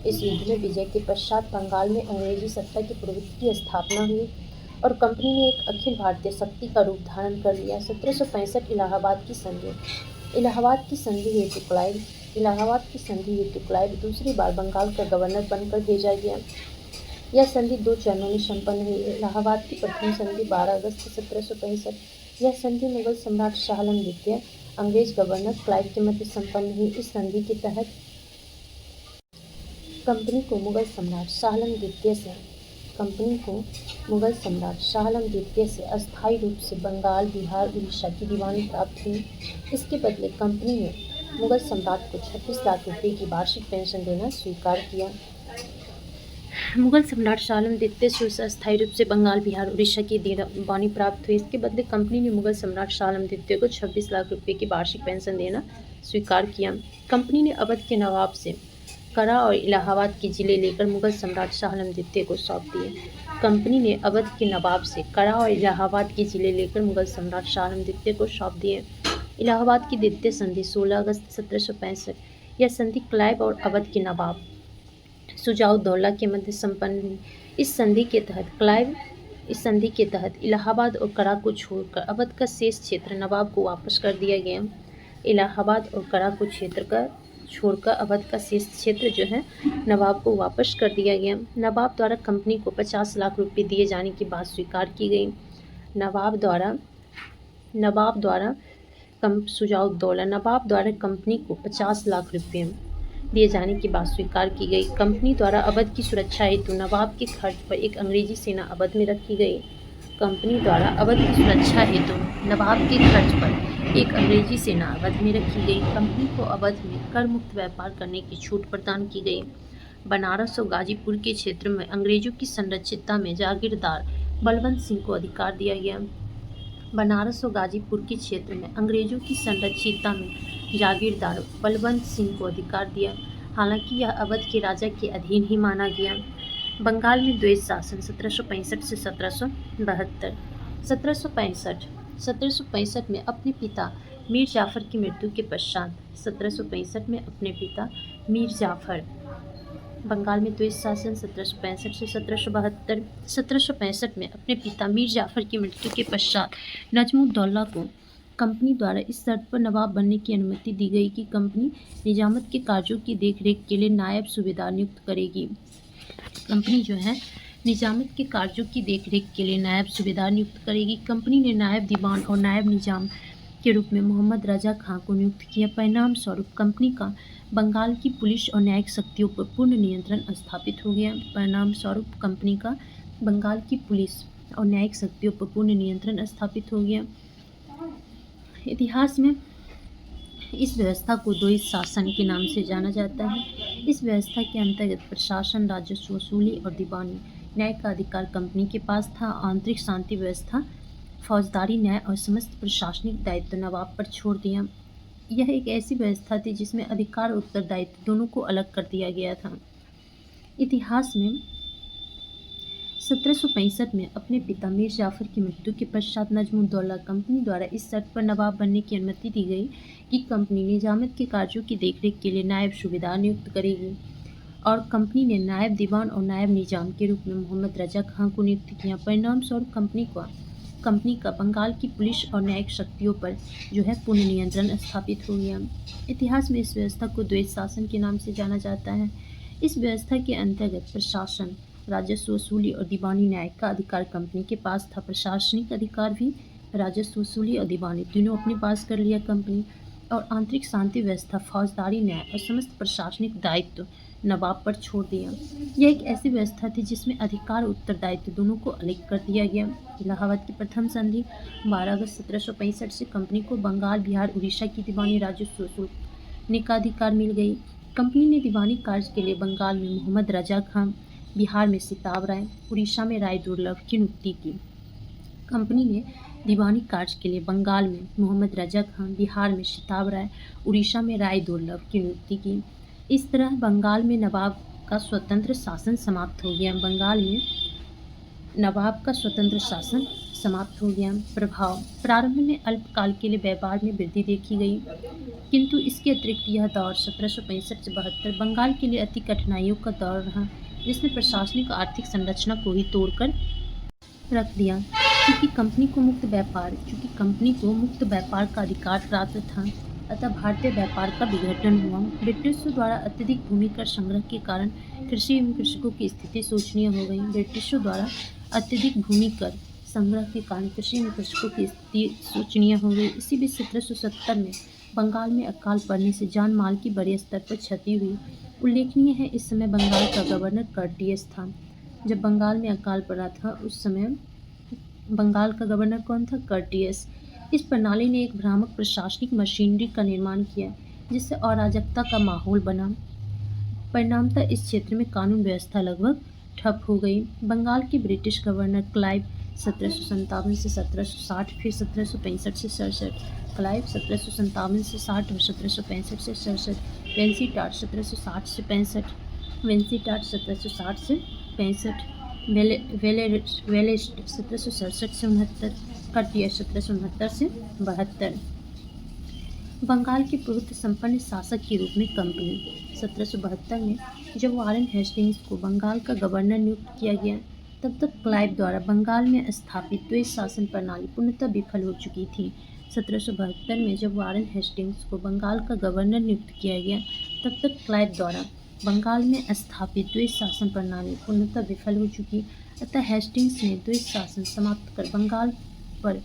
इस युद्ध में विजय के पश्चात बंगाल में अंग्रेजी सत्ता की प्रभुत्व की स्थापना हुई और कंपनी ने एक अखिल भारतीय शक्ति का रूप धारण कर लिया। 1765 इलाहाबाद की संधि हेतु क्लाइव दूसरी बार बंगाल का गवर्नर बनकर भेजा गया। यह संधि 2 चरणों में संपन्न हुई। इलाहाबाद की प्रथम संधि 12 अगस्त 1765। यह संधि मुगल सम्राट शाह आलम द्वितीय अंग्रेज गवर्नर क्लाइव के मध्य संपन्न हुई। इस संधि के तहत कंपनी को मुगल सम्राट शाह आलम द्वितीय से अस्थायी रूप से बंगाल, बिहार, उड़ीसा की दीवानी प्राप्त हुई। इसके बदले कंपनी ने मुगल सम्राट को 26 लाख रुपये की वार्षिक पेंशन देना स्वीकार किया। मुगल सम्राट शाह आलम द्वितीय से अस्थायी रूप से बंगाल, बिहार, उड़ीसा की दीवानी प्राप्त हुई। इसके बदले कंपनी ने मुगल सम्राट शाह आलम द्वितीय को 26 लाख रुपये की वार्षिक पेंशन देना स्वीकार किया। कंपनी ने अवध के नवाब से करा और इलाहाबाद के जिले लेकर मुगल सम्राट शाह आलम द्वितीय को सौंप दिए। कंपनी ने अवध के नवाब से करा और इलाहाबाद के जिले लेकर मुगल सम्राट शाह आलम द्वितीय को सौंप दिए। इलाहाबाद की द्वितीय संधि 16 अगस्त 1765। यह संधि क्लाइव और अवध के नवाब शुजाउद्दौला के मध्य संपन्न हुई। इस संधि के तहत इलाहाबाद और करा को छोड़कर अवध का शेष क्षेत्र नवाब को वापस कर दिया गया। इलाहाबाद और करा को छोड़कर अवध का शेष क्षेत्र जो है नवाब को वापस कर दिया गया। नवाब द्वारा कंपनी को 50 लाख रुपये दिए जाने की बात स्वीकार की गई। नवाब द्वारा कंपनी को 50 लाख रुपये दिए जाने की बात स्वीकार की गई। कंपनी द्वारा अवध की सुरक्षा हेतु नवाब के खर्च पर एक अंग्रेजी सेना अवध में रखी गई। कंपनी द्वारा अवध की सुरक्षा हेतु नवाब के खर्च पर एक अंग्रेजी सेना अवध में रखी गई। कंपनी को अवध में कर मुक्त व्यापार करने की छूट प्रदान की गई। बनारस और गाजीपुर के क्षेत्र में अंग्रेजों की संरक्षितता में जागीरदार बलवंत सिंह को अधिकार दिया गया। बनारस और गाजीपुर के क्षेत्र में अंग्रेजों की संरक्षितता में जागीरदार बलवंत सिंह को अधिकार दिया, हालांकि यह अवध के राजा के अधीन ही माना गया। बंगाल में द्वैत शासन 1765 से 1772। 1765 में अपने पिता मीर जाफर की मृत्यु के पश्चात 1765 में अपने पिता मीर जाफर बंगाल में द्वैत शासन 1765 से 1772। 1765 में अपने पिता मीर जाफर की मृत्यु के पश्चात नजमुद्दौला को कंपनी द्वारा इस शर्त पर नवाब बनने की अनुमति दी गई कि कंपनी निजामत के कार्यों की देखरेख के लिए नायब सूबेदार नियुक्त करेगी। कंपनी जो है निजामत के कार्यों की देखरेख के लिए नायब सूबेदार नियुक्त करेगी। कंपनी ने नायब दीवान और नायब निजाम के रूप में मोहम्मद रजा खां को नियुक्त किया। परिणाम स्वरूप कंपनी का बंगाल की पुलिस और न्यायिक शक्तियों पर पूर्ण नियंत्रण स्थापित हो गया। परिणाम स्वरूप कंपनी का बंगाल की पुलिस और न्यायिक शक्तियों पर पूर्ण नियंत्रण स्थापित हो गया। इतिहास में इस व्यवस्था को द्वैत शासन के नाम से जाना जाता है। इस व्यवस्था के अंतर्गत प्रशासन, राजस्व वसूली और दीवानी न्याय का अधिकार कंपनी के पास था। आंतरिक शांति व्यवस्था, फौजदारी न्याय और समस्त प्रशासनिक दायित्व नवाब पर छोड़ दिया। यह एक ऐसी व्यवस्था थी जिसमें अधिकार और उत्तरदायित्व दोनों को अलग कर दिया गया था। इतिहास में 1765 में अपने पिता मीर जाफर की मृत्यु के पश्चात नजमुद्दौला कंपनी द्वारा इस शर्त पर नवाब बनने की अनुमति दी गई कि कंपनी निजामत के कार्यों की देखरेख के लिए नायब सूबेदार नियुक्त करेगी, और कंपनी ने नायब दीवान और नायब निजाम के रूप में मोहम्मद रजा खां को नियुक्त किया। परिणाम स्वरूप कंपनी का बंगाल की पुलिस और न्यायिक शक्तियों पर पूर्ण नियंत्रण स्थापित हो गया। इतिहास में इस व्यवस्था को द्वैत शासन के नाम से जाना जाता है। इस व्यवस्था के अंतर्गत प्रशासन, राजस्व वसूली और दीवानी न्याय का अधिकार कंपनी के पास था। प्रशासनिक अधिकार भी राजस्व वसूली और दीवानी तीनों अपने पास कर लिया कंपनी, और आंतरिक शांति व्यवस्था, फौजदारी न्याय और समस्त प्रशासनिक दायित्व नवाब पर छोड़ दिया। यह एक ऐसी व्यवस्था थी जिसमें अधिकार और उत्तरदायित्व दोनों को अलग कर दिया गया। इलाहाबाद की प्रथम संधि 12 अगस्त 1765 से कंपनी को बंगाल, बिहार, उड़ीसा की दीवानी राजस्व वसूलने का अधिकार मिल गई। कंपनी ने दीवानी कार्य के लिए बंगाल में मोहम्मद रजा खां, बिहार में सिताब राय, उड़ीसा में राय दुर्लभ की नियुक्ति की। कंपनी ने दीवानी कार्य के लिए बंगाल में मोहम्मद रजा खां, बिहार में सिताब राय, उड़ीसा में राय दुर्लभ की नियुक्ति की। इस तरह बंगाल में नवाब का स्वतंत्र शासन समाप्त हो गया। बंगाल में नवाब का स्वतंत्र शासन समाप्त हो गया। प्रभाव: प्रारंभ में अल्पकाल के लिए व्यापार में वृद्धि देखी गई, किंतु इसके अतिरिक्त यह दौर 1765 से 72 बंगाल के लिए अति कठिनाइयों का दौर रहा, जिसने प्रशासनिक और आर्थिक संरचना को ही तोड़कर रख दिया। क्योंकि कंपनी को मुक्त व्यापार का अधिकार प्राप्त था, अतः भारतीय व्यापार का विघटन हुआ। ब्रिटिशों द्वारा अत्यधिक भूमि कर संग्रह के कारण कृषि एवं कृषकों की स्थिति शोचनीय हो गई। ब्रिटिशों द्वारा अत्यधिक भूमि कर संग्रह के कारण कृषि एवं कृषकों की स्थिति शोचनीय हो गई। इसी बीच 1770 में बंगाल में अकाल पड़ने से जान माल की बड़े स्तर पर क्षति हुई। उल्लेखनीय है, इस समय बंगाल का गवर्नर कर्टियस था। जब बंगाल में अकाल पड़ा था उस समय बंगाल का गवर्नर कौन था? कर्टियस। इस प्रणाली ने एक भ्रामक प्रशासनिक मशीनरी का निर्माण किया, जिससे अराजकता का माहौल बना। परिणामतः इस क्षेत्र में कानून व्यवस्था लगभग ठप हो गई। बंगाल के ब्रिटिश गवर्नर क्लाइव 1757 से 1760, फिर 1765 से 67, क्लाइव 1757 से 60 और 1765 से 67, वेंसीटाट 1760 से 65, वेंसीटाट 1760 से 65, वेलेस्ट 1767 से 69, कर्टियस 1769 से 72। बंगाल के प्रभुत्व संपन्न शासक के रूप में कंपनी 1772 में जब वारेन हेस्टिंग्स को बंगाल का गवर्नर नियुक्त किया गया, तब तक क्लाइव द्वारा बंगाल में स्थापित द्वैत शासन प्रणाली पूर्णतः विफल हो चुकी थी। 1772 में जब वारेन हेस्टिंग्स को बंगाल का गवर्नर नियुक्त किया गया, तब तक क्लाइव द्वारा बंगाल में स्थापित द्वैत शासन प्रणाली पूर्णतः विफल हो चुकी। अतः हेस्टिंग्स ने द्वैत शासन समाप्त कर बंगाल पर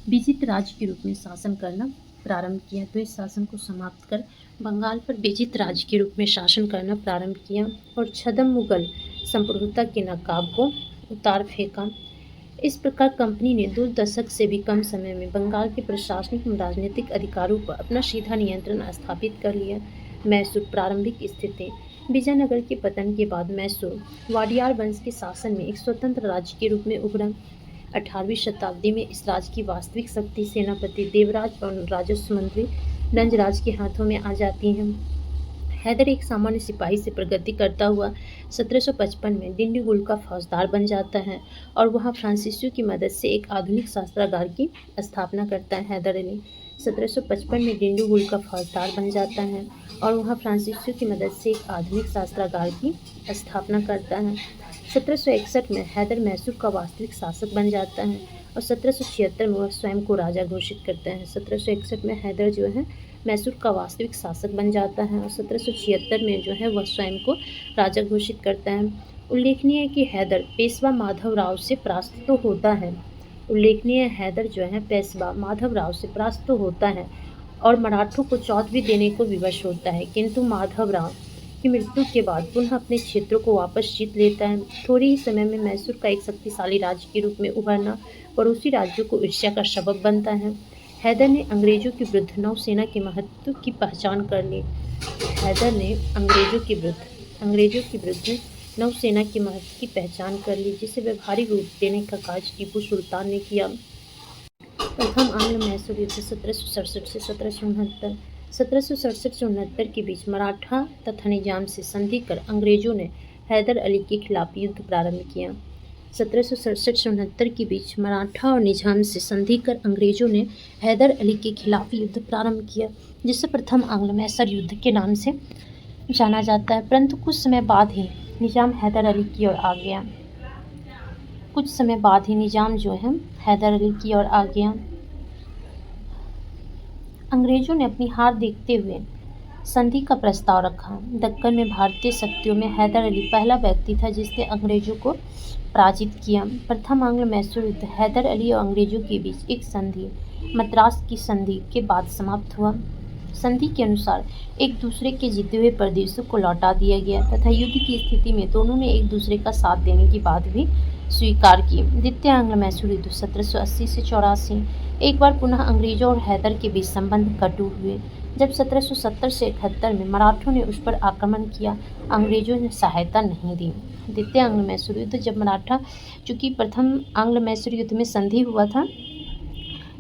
विजित राज्य के रूप में शासन करना प्रारंभ किया। द्वैत शासन को समाप्त कर बंगाल पर विजित राज्य के रूप में शासन करना प्रारंभ किया और छद्म मुगल संप्रभुता के नकाब को उतार फेंका। इस प्रकार कंपनी ने 2 दशक से भी कम समय में बंगाल के प्रशासनिक एवं राजनीतिक अधिकारों पर अपना सीधा नियंत्रण स्थापित कर लिया। मैसूर प्रारंभिक स्थिति: विजयनगर के पतन के बाद मैसूर वाडियार वंश के शासन में एक स्वतंत्र राज्य के रूप में उभरा। 18वीं शताब्दी में इस राज्य की वास्तविक शक्ति सेनापति देवराज और राजस्व मंत्री नंजराज के हाथों में आ जाती है। हैदर एक सामान्य सिपाही से प्रगति करता हुआ 1755 में डिंडीगुल का फौजदार बन जाता है और वहां फ्रांसीसियों की मदद से एक आधुनिक शस्त्रागार की स्थापना करता है। हैदर अली 1755 में डिंडीगुल का फौजदार बन जाता है और वहां फ्रांसीसियों की मदद से एक आधुनिक शस्त्रागार की स्थापना करता है। 1761 में हैदर मैसूर का वास्तविक शासक बन जाता है और 1776 में वह स्वयं को राजा घोषित करता है। 1761 में हैदर मैसूर का वास्तविक शासक बन जाता है और 1776 में वह स्वयं को राजा घोषित करता है। उल्लेखनीय है कि हैदर पेशवा माधव राव से परास्त तो होता है, उल्लेखनीय हैदर जो है पेशवा माधवराव से परास्त होता है और मराठों को चौदहवीं देने को विवश होता है, किंतु माधवराव की मृत्यु के बाद पुनः अपने क्षेत्रों को वापस जीत लेता है। थोड़े ही समय में मैसूर का एक शक्तिशाली राज्य के रूप में उभरना पड़ोसी राज्यों को ईर्ष्या का सबब बनता है। हैदर ने अंग्रेजों के विरुद्ध नौसेना के महत्व की पहचान कर ली। हैदर ने अंग्रेजों के विरुद्ध नौसेना के महत्व की पहचान कर ली, जिसे व्यवहारिक रूप देने का कार्य टीपू सुल्तान ने किया। प्रथम आंग्ल मैसूर युद्ध 1767 से 1769। 1767 से 69 के बीच मराठा तथा निजाम से संधि कर अंग्रेजों ने हैदर अली के खिलाफ युद्ध प्रारंभ किया। 1767 से 69 के बीच मराठा और निजाम से संधि कर अंग्रेजों ने हैदर अली के खिलाफ युद्ध प्रारंभ किया, जिसे प्रथम आंग्ल मैसूर युद्ध के नाम से जाना जाता है। परंतु कुछ समय बाद ही निजाम हैदर अली की ओर आ गया। हैदर अली की ओर आ गया। अंग्रेजों ने अपनी हार देखते हुए संधि का प्रस्ताव रखा। दक्कन में भारतीय शक्तियों में हैदर अली पहला व्यक्ति था जिसने अंग्रेजों को पराजित किया। प्रथम आंग्ल मैसूर युद्ध हैदर अली और अंग्रेजों के बीच एक संधि, मद्रास की संधि के बाद समाप्त हुआ। संधि के अनुसार एक दूसरे के जीते हुए प्रदेशों को लौटा दिया गया तथा युद्ध की स्थिति में दोनों ने एक दूसरे का साथ देने की बात भी स्वीकार की। द्वितीय आंग्ल मैसूर युद्ध 1780 से 84। एक बार पुनः अंग्रेजों और हैदर के बीच संबंध कटु हुए। जब 1770 से 71 में मराठों ने उस पर आक्रमण किया, अंग्रेजों ने सहायता नहीं दी। द्वितीय आंग्ल मैसूर युद्ध जब मराठा, चूंकि प्रथम आंग्ल मैसूर युद्ध में संधि हुआ था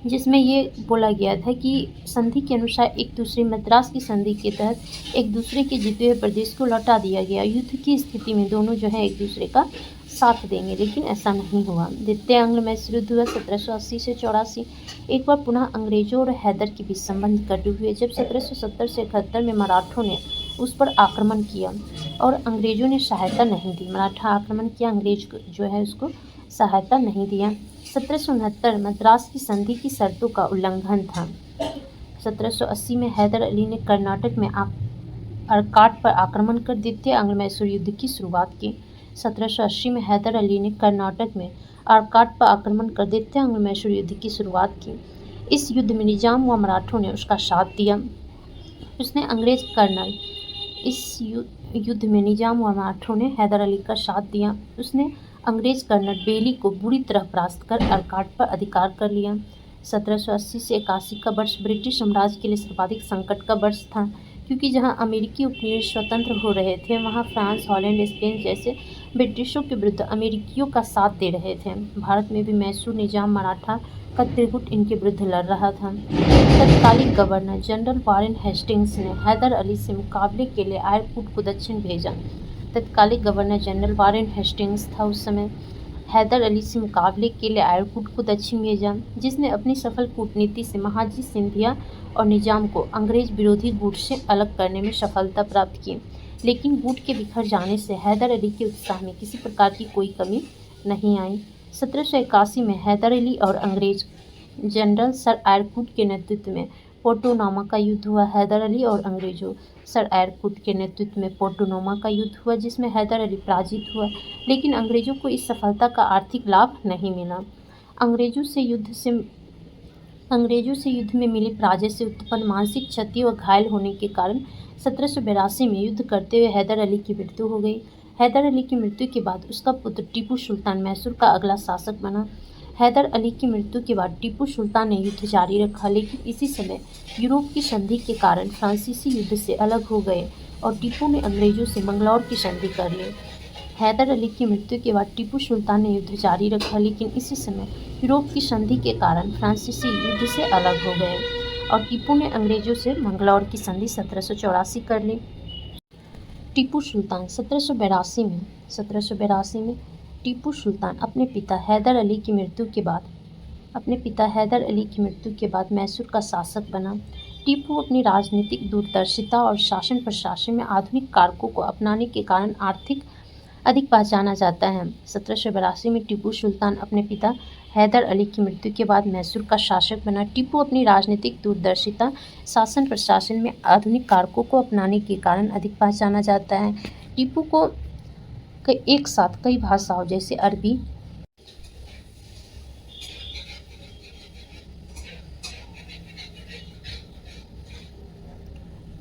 जिसमें ये बोला गया था कि संधि के अनुसार एक दूसरे मद्रास की संधि के तहत एक दूसरे के जीते हुए प्रदेश को लौटा दिया गया। युद्ध की स्थिति में दोनों जो है एक दूसरे का साथ देंगे, लेकिन ऐसा नहीं हुआ। द्वितीय आंग्ल मैसूर युद्ध हुआ 1780 से 84। एक बार पुनः अंग्रेजों और हैदर के बीच संबंध कटु हुए जब 1770 से 71 में मराठों ने उस पर आक्रमण किया और अंग्रेजों ने सहायता नहीं दी। मराठा आक्रमण किया, अंग्रेज जो है उसको सहायता नहीं दिया। 1769 मद्रास की संधि की शर्तों का उल्लंघन था। 1780 में हैदर अली ने कर्नाटक में अर्काट पर आक्रमण कर द्वितीय आंग्ल मैसूर युद्ध की शुरुआत की। 1780 में हैदर अली ने कर्नाटक में अर्काट पर आक्रमण कर द्वितीय आंग्ल मैसूर युद्ध की शुरुआत की। इस युद्ध में निजाम व मराठों ने उसका साथ दिया। इस युद्ध में निजाम व मराठों ने हैदर अली का साथ दिया। उसने अंग्रेज कर्नल बेली को बुरी तरह परास्त कर अर्काट पर अधिकार कर लिया। 1780 से 81 का वर्ष ब्रिटिश साम्राज्य के लिए सर्वाधिक संकट का वर्ष था, क्योंकि जहां अमेरिकी उपनिवेश स्वतंत्र हो रहे थे, वहां फ्रांस, हॉलैंड, स्पेन जैसे ब्रिटिशों के विरुद्ध अमेरिकियों का साथ दे रहे थे। भारत में भी मैसूर निजाम मराठा का त्रिगुट इनके विरुद्ध लड़ रहा था। तत्कालीन गवर्नर जनरल वारेन हेस्टिंग्स ने हैदर अली से मुकाबले के लिए आयरकूट को दक्षिण भेजा। तत्कालीन गवर्नर जनरल वारेन हेस्टिंग्स था उस समय। हैदर अली से मुकाबले के लिए आयरकूट को दक्षिण भेजा, जिसने अपनी सफल कूटनीति से महाजी सिंधिया और निजाम को अंग्रेज विरोधी गुट से अलग करने में सफलता प्राप्त की। लेकिन गुट के बिखर जाने से हैदर अली के उत्साह में किसी प्रकार की कोई कमी नहीं आई। 1781 में हैदर अली और अंग्रेज जनरल सर आयरकूट के नेतृत्व में पोर्टोनोमा का युद्ध हुआ। हैदर अली और अंग्रेजों सर आयरकूट के नेतृत्व में पोर्टोनोमा का युद्ध हुआ, जिसमें हैदर अली पराजित हुआ, लेकिन अंग्रेजों को इस सफलता का आर्थिक लाभ नहीं मिला। अंग्रेजों से युद्ध में मिली पराजय से उत्पन्न मानसिक क्षति और घायल होने के कारण 1782 में युद्ध करते हुए हैदर अली की मृत्यु हो गई। हैदर अली की मृत्यु के बाद उसका पुत्र टीपू सुल्तान मैसूर का अगला शासक बना। हैदर अली की मृत्यु के बाद टीपू सुल्तान ने युद्ध जारी रखा, लेकिन इसी समय यूरोप की संधि के कारण फ्रांसीसी युद्ध से अलग हो गए और टीपू ने अंग्रेजों से मंगलौर की संधि कर ली। हैदर अली की मृत्यु के बाद टीपू सुल्तान ने युद्ध जारी रखा, लेकिन इसी समय यूरोप की संधि के कारण फ्रांसीसी युद्ध से अलग हो गए और टीपू ने अंग्रेजों से मंगलौर की संधि 1784 कर ली। टीपू सुल्तान 1782 में टीपू सुल्तान अपने पिता हैदर अली की मृत्यु के बाद मैसूर का शासक बना। टीपू अपनी राजनीतिक दूरदर्शिता और शासन प्रशासन में आधुनिक कारकों को अपनाने के कारण अधिक पहचाना जाता है। 1782 में टीपू सुल्तान अपने पिता हैदर अली की मृत्यु के बाद मैसूर का शासक बना। टीपू अपनी राजनीतिक दूरदर्शिता, शासन प्रशासन में आधुनिक कारकों को अपनाने के कारण अधिक पहचाना जाता है। टीपू को एक साथ कई भाषाओं जैसे अरबी,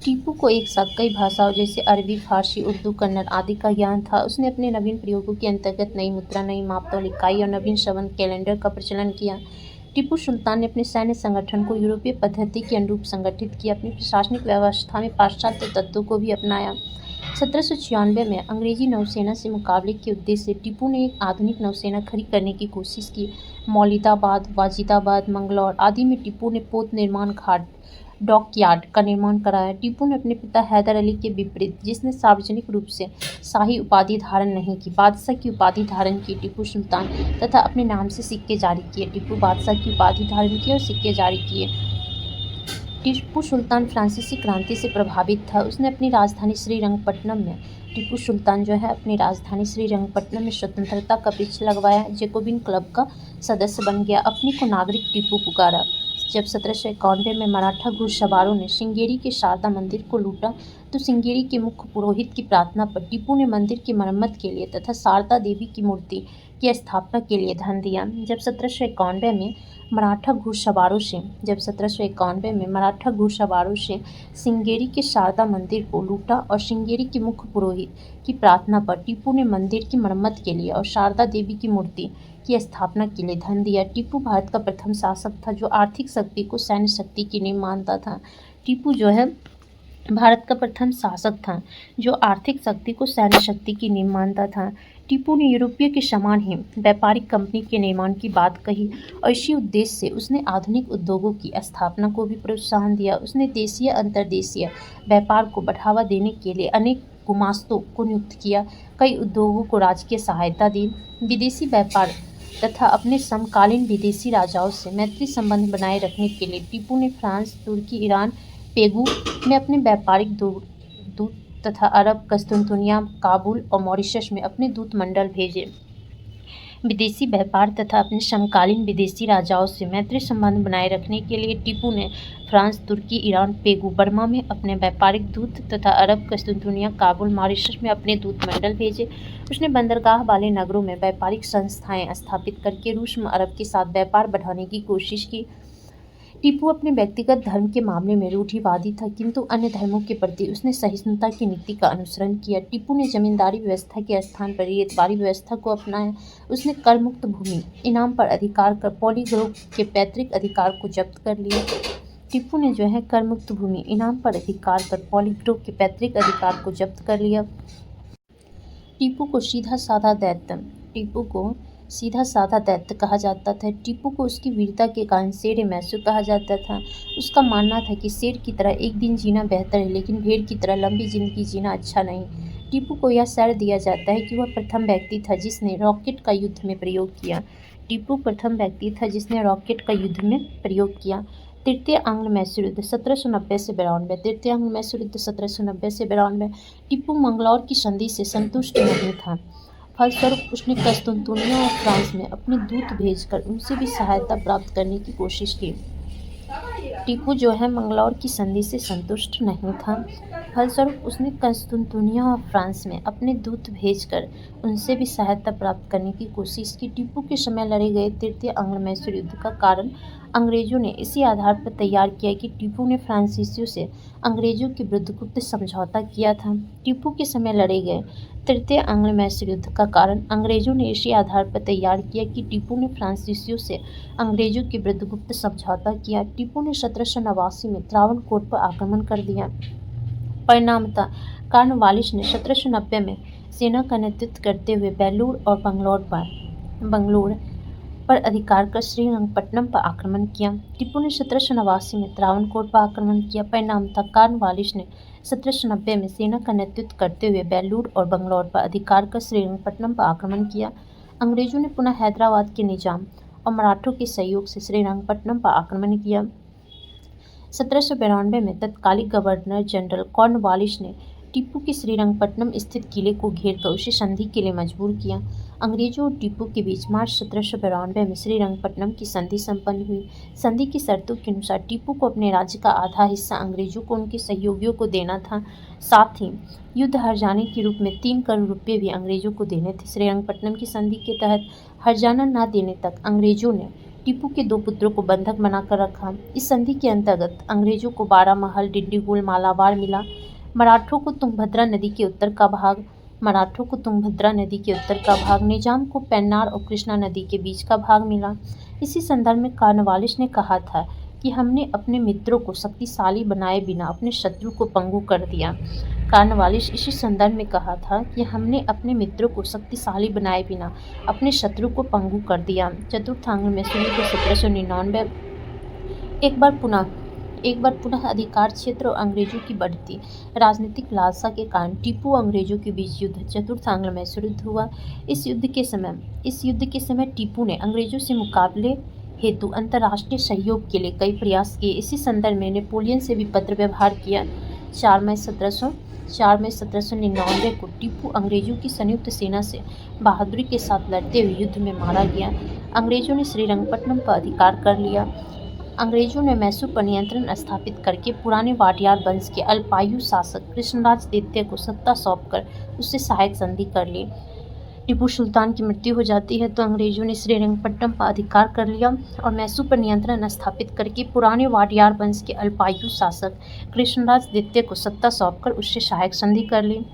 टीपू को एक साथ कई भाषाओं जैसे अरबी, फारसी, उर्दू, कन्नड़ आदि का ज्ञान था। उसने अपने नवीन प्रयोगों के अंतर्गत नई मुद्रा, नई मापतौल इकाई और नवीन संवत कैलेंडर का प्रचलन किया। टीपू सुल्तान ने अपने सैन्य संगठन को यूरोपीय पद्धति के अनुरूप संगठित किया। अपनी प्रशासनिक व्यवस्था में पाश्चात्य तत्वों को भी अपनाया। 1796 में अंग्रेजी नौसेना से मुकाबले के उद्देश्य से टीपू ने एक आधुनिक नौसेना खड़ी करने की कोशिश की। मौलिदाबाद, वाजिदाबाद, मंगलौर आदि में टीपू ने पोत निर्माण घाट, डॉकयार्ड का निर्माण कराया। टीपू ने अपने पिता हैदर अली के विपरीत, जिसने सार्वजनिक रूप से शाही उपाधि धारण नहीं की, बादशाह की उपाधि धारण की। टीपू सुल्तान तथा अपने नाम से सिक्के जारी किए। टीपू बादशाह की उपाधि धारण की और सिक्के जारी किए। टीपू सुल्तान फ्रांसीसी क्रांति से प्रभावित था। उसने अपनी राजधानी श्रीरंगपट्टनम में टीपू सुल्तान जो है अपनी राजधानी श्रीरंगपट्टनम में स्वतंत्रता का वृक्ष लगवाया। जैकोबिन क्लब का सदस्य बन गया। अपने को नागरिक टीपू पुकारा। जब 1791 में मराठा घुड़सवारों ने श्रृंगेरी के शारदा मंदिर को लूटा तो श्रृंगेरी के मुख्य पुरोहित की प्रार्थना पर टीपू ने मंदिर की मरम्मत के लिए तथा शारदा देवी की मूर्ति की स्थापना के लिए धन दिया। जब 1791 में मराठा घुड़सवारों से श्रृंगेरी के शारदा मंदिर को लूटा और श्रृंगेरी के मुख्य पुरोहित की प्रार्थना पर टीपू ने मंदिर की मरम्मत के लिए और शारदा देवी की मूर्ति की स्थापना के लिए धन दिया। टीपू भारत का प्रथम शासक था जो आर्थिक शक्ति को सैन्य शक्ति की नींव मानता था। टीपू जो है भारत का प्रथम शासक था जो आर्थिक शक्ति को सैन्य शक्ति की नींव मानता था। टीपू ने यूरोपीय के समान ही व्यापारिक कंपनी के निर्माण की बात कही और इसी उद्देश्य से उसने आधुनिक उद्योगों की स्थापना को भी प्रोत्साहन दिया। उसने देशीय अंतर्देशीय व्यापार को बढ़ावा देने के लिए अनेक गुमास्तों को नियुक्त किया। कई उद्योगों को राजकीय सहायता दी। विदेशी व्यापार तथा अपने समकालीन विदेशी राजाओं से मैत्री संबंध बनाए रखने के लिए टीपू ने फ्रांस, तुर्की, ईरान, पेगू में अपने व्यापारिक दूत तथा अरब, कस्तूनतुनिया, काबुल और मॉरिशस में अपने दूत मंडल भेजे। विदेशी व्यापार तथा अपने समकालीन विदेशी राजाओं से मैत्री संबंध बनाए रखने के लिए टीपू ने फ्रांस, तुर्की, ईरान, पेगू, बर्मा में अपने व्यापारिक दूत तथा अरब, कस्तूनतुनिया, काबुल, मॉरिशस में अपने दूत मंडल भेजे। उसने बंदरगाह वाले नगरों में व्यापारिक संस्थाएं स्थापित करके रूस में अरब के साथ व्यापार बढ़ाने की कोशिश की। टीपू अपने व्यक्तिगत धर्म के मामले में रूढ़िवादी था, किंतु अन्य धर्मों के प्रति उसने सहिष्णुता की नीति का अनुसरण किया। टीपू ने जमींदारी व्यवस्था के स्थान पर रेतवारी व्यवस्था को अपनाया। उसने कर मुक्त भूमि इनाम पर अधिकार कर पॉलीग्रो के पैतृक अधिकार को जब्त कर लिया। टीपू ने जो है कर मुक्त भूमि इनाम पर अधिकार कर पॉलीग्रो के पैतृक अधिकार को जब्त कर लिया। टीपू को सीधा साधा दैत्य कहा जाता था। टीपू को उसकी वीरता के कारण शेर मैसूर कहा जाता था। उसका मानना था कि शेर की तरह एक दिन जीना बेहतर है, लेकिन भेड़ की तरह लंबी जिंदगी जीना अच्छा नहीं। टीपू को यह श्रेय दिया जाता है कि वह प्रथम व्यक्ति था जिसने रॉकेट का युद्ध में प्रयोग किया। टीपू प्रथम व्यक्ति था जिसने रॉकेट का युद्ध में प्रयोग किया। तृतीय आंग्ल मैसूर युद्ध 1790 से 1792। टीपू मंगलौर की संधि से संतुष्ट नहीं था। फलस्वरूप उसने कस्तूनतुनिया और फ्रांस में अपने दूत भेजकर उनसे भी सहायता प्राप्त करने की कोशिश की। टीपू जो है मंगलौर की संधि से संतुष्ट नहीं था। फलस्वरूप उसने कस्तूनतुनिया और फ्रांस में अपने दूत भेजकर उनसे भी सहायता प्राप्त करने की कोशिश की। टीपू के समय लड़े गए तृतीय आंग्ल मैसूर युद्ध का कारण अंग्रेजों ने इसी आधार पर तैयार किया कि टीपू ने फ्रांसीसियों से अंग्रेजों के विरुद्ध गुप्त समझौता किया था। टीपू के समय लड़े गए तृतीय आंग्ल मैसूर युद्ध का कारण अंग्रेजों ने इसी आधार पर तैयार किया कि टीपू ने फ्रांसीसियों से अंग्रेजों के विरुद्ध गुप्त समझौता किया। टीपू ने 1789 में त्रावणकोर पर आक्रमण कर दिया। परिणामतः कॉर्नवालिस ने 1790 में सेना का नेतृत्व करते हुए बेलूर और बंगलौर पर अधिकार कर श्रीरंगपट्टनम पर आक्रमण किया। टीपू ने 1789 में त्रावणकोर पर आक्रमण किया। परिणामतः कॉर्नवालिस ने 1790 में सेना का नेतृत्व करते हुए बेलूर और बंगलौर पर अधिकार कर श्रीरंगपट्टनम पर आक्रमण किया। अंग्रेजों ने पुनः हैदराबाद के निजाम और मराठों के सहयोग से श्रीरंगपट्टनम पर आक्रमण किया। 1792 में तत्कालिक गवर्नर जनरल कॉर्नवालिस ने टीपू के श्रीरंगपट्टनम स्थित किले को घेरकर उसे संधि के लिए मजबूर किया। अंग्रेजों और टीपू के बीच मार्च 1792 में श्रीरंगपट्टनम की संधि संपन्न हुई। संधि की शर्तों के अनुसार टीपू को अपने राज्य का आधा हिस्सा अंग्रेजों को उनके सहयोगियों को देना था। साथ ही युद्ध हर्जाने के रूप में 3 करोड़ रुपये भी अंग्रेजों को देने थे। श्रीरंगपट्टनम की संधि के तहत हर्जाना न देने तक अंग्रेजों ने टीपू के 2 पुत्रों को बंधक बनाकर रखा। इस संधि के अंतर्गत अंग्रेजों को बारामहल, डिंडीगुल, मालाबार मिला। मराठों को तुंगभद्रा नदी के उत्तर का भाग, निजाम को पेन्नार और कृष्णा नदी के बीच का भाग मिला। इसी संदर्भ में कॉर्नवालिस ने कहा था कि हमने अपने मित्रों को शक्तिशाली बनाए बिना अपने शत्रु को पंगु कर दिया। कॉर्नवालिस इसी संदर्भ में कहा था कि हमने अपने मित्रों को शक्तिशाली बनाए बिना अपने शत्रु को पंगु कर दिया। चतुर्थ आंग्ल मैसूर युद्ध 1799। एक बार पुनः अधिकार क्षेत्र और अंग्रेजों की बढ़ती राजनीतिक लालसा के कारण टीपू और अंग्रेजों के बीच युद्ध, चतुर्थ आंग्ल मैसूर युद्ध हुआ। इस युद्ध के समय टीपू ने अंग्रेजों से मुकाबले हेतु अंतर्राष्ट्रीय सहयोग के लिए कई प्रयास किए। इसी संदर्भ में नेपोलियन से भी पत्र व्यवहार किया। 4 मई 1799 को टीपू अंग्रेजों की संयुक्त सेना से बहादुरी के साथ लड़ते हुए युद्ध में मारा गया। अंग्रेजों ने श्रीरंगपट्टनम पर अधिकार कर लिया। अंग्रेजों ने मैसूर पर नियंत्रण स्थापित करके पुराने वाडियार वंश के अल्पायु शासक कृष्णराज द्वितीय को सत्ता सौंपकर उससे सहायक संधि कर ली। टीपू सुल्तान की मृत्यु हो जाती है तो अंग्रेजों ने श्रीरंगपट्टनम पर अधिकार कर लिया और मैसूर पर नियंत्रण स्थापित करके पुराने वाडियार वंश के अल्पायु शासक कृष्णराज द्वितीय को सत्ता सौंपकर उससे सहायक संधि कर ली।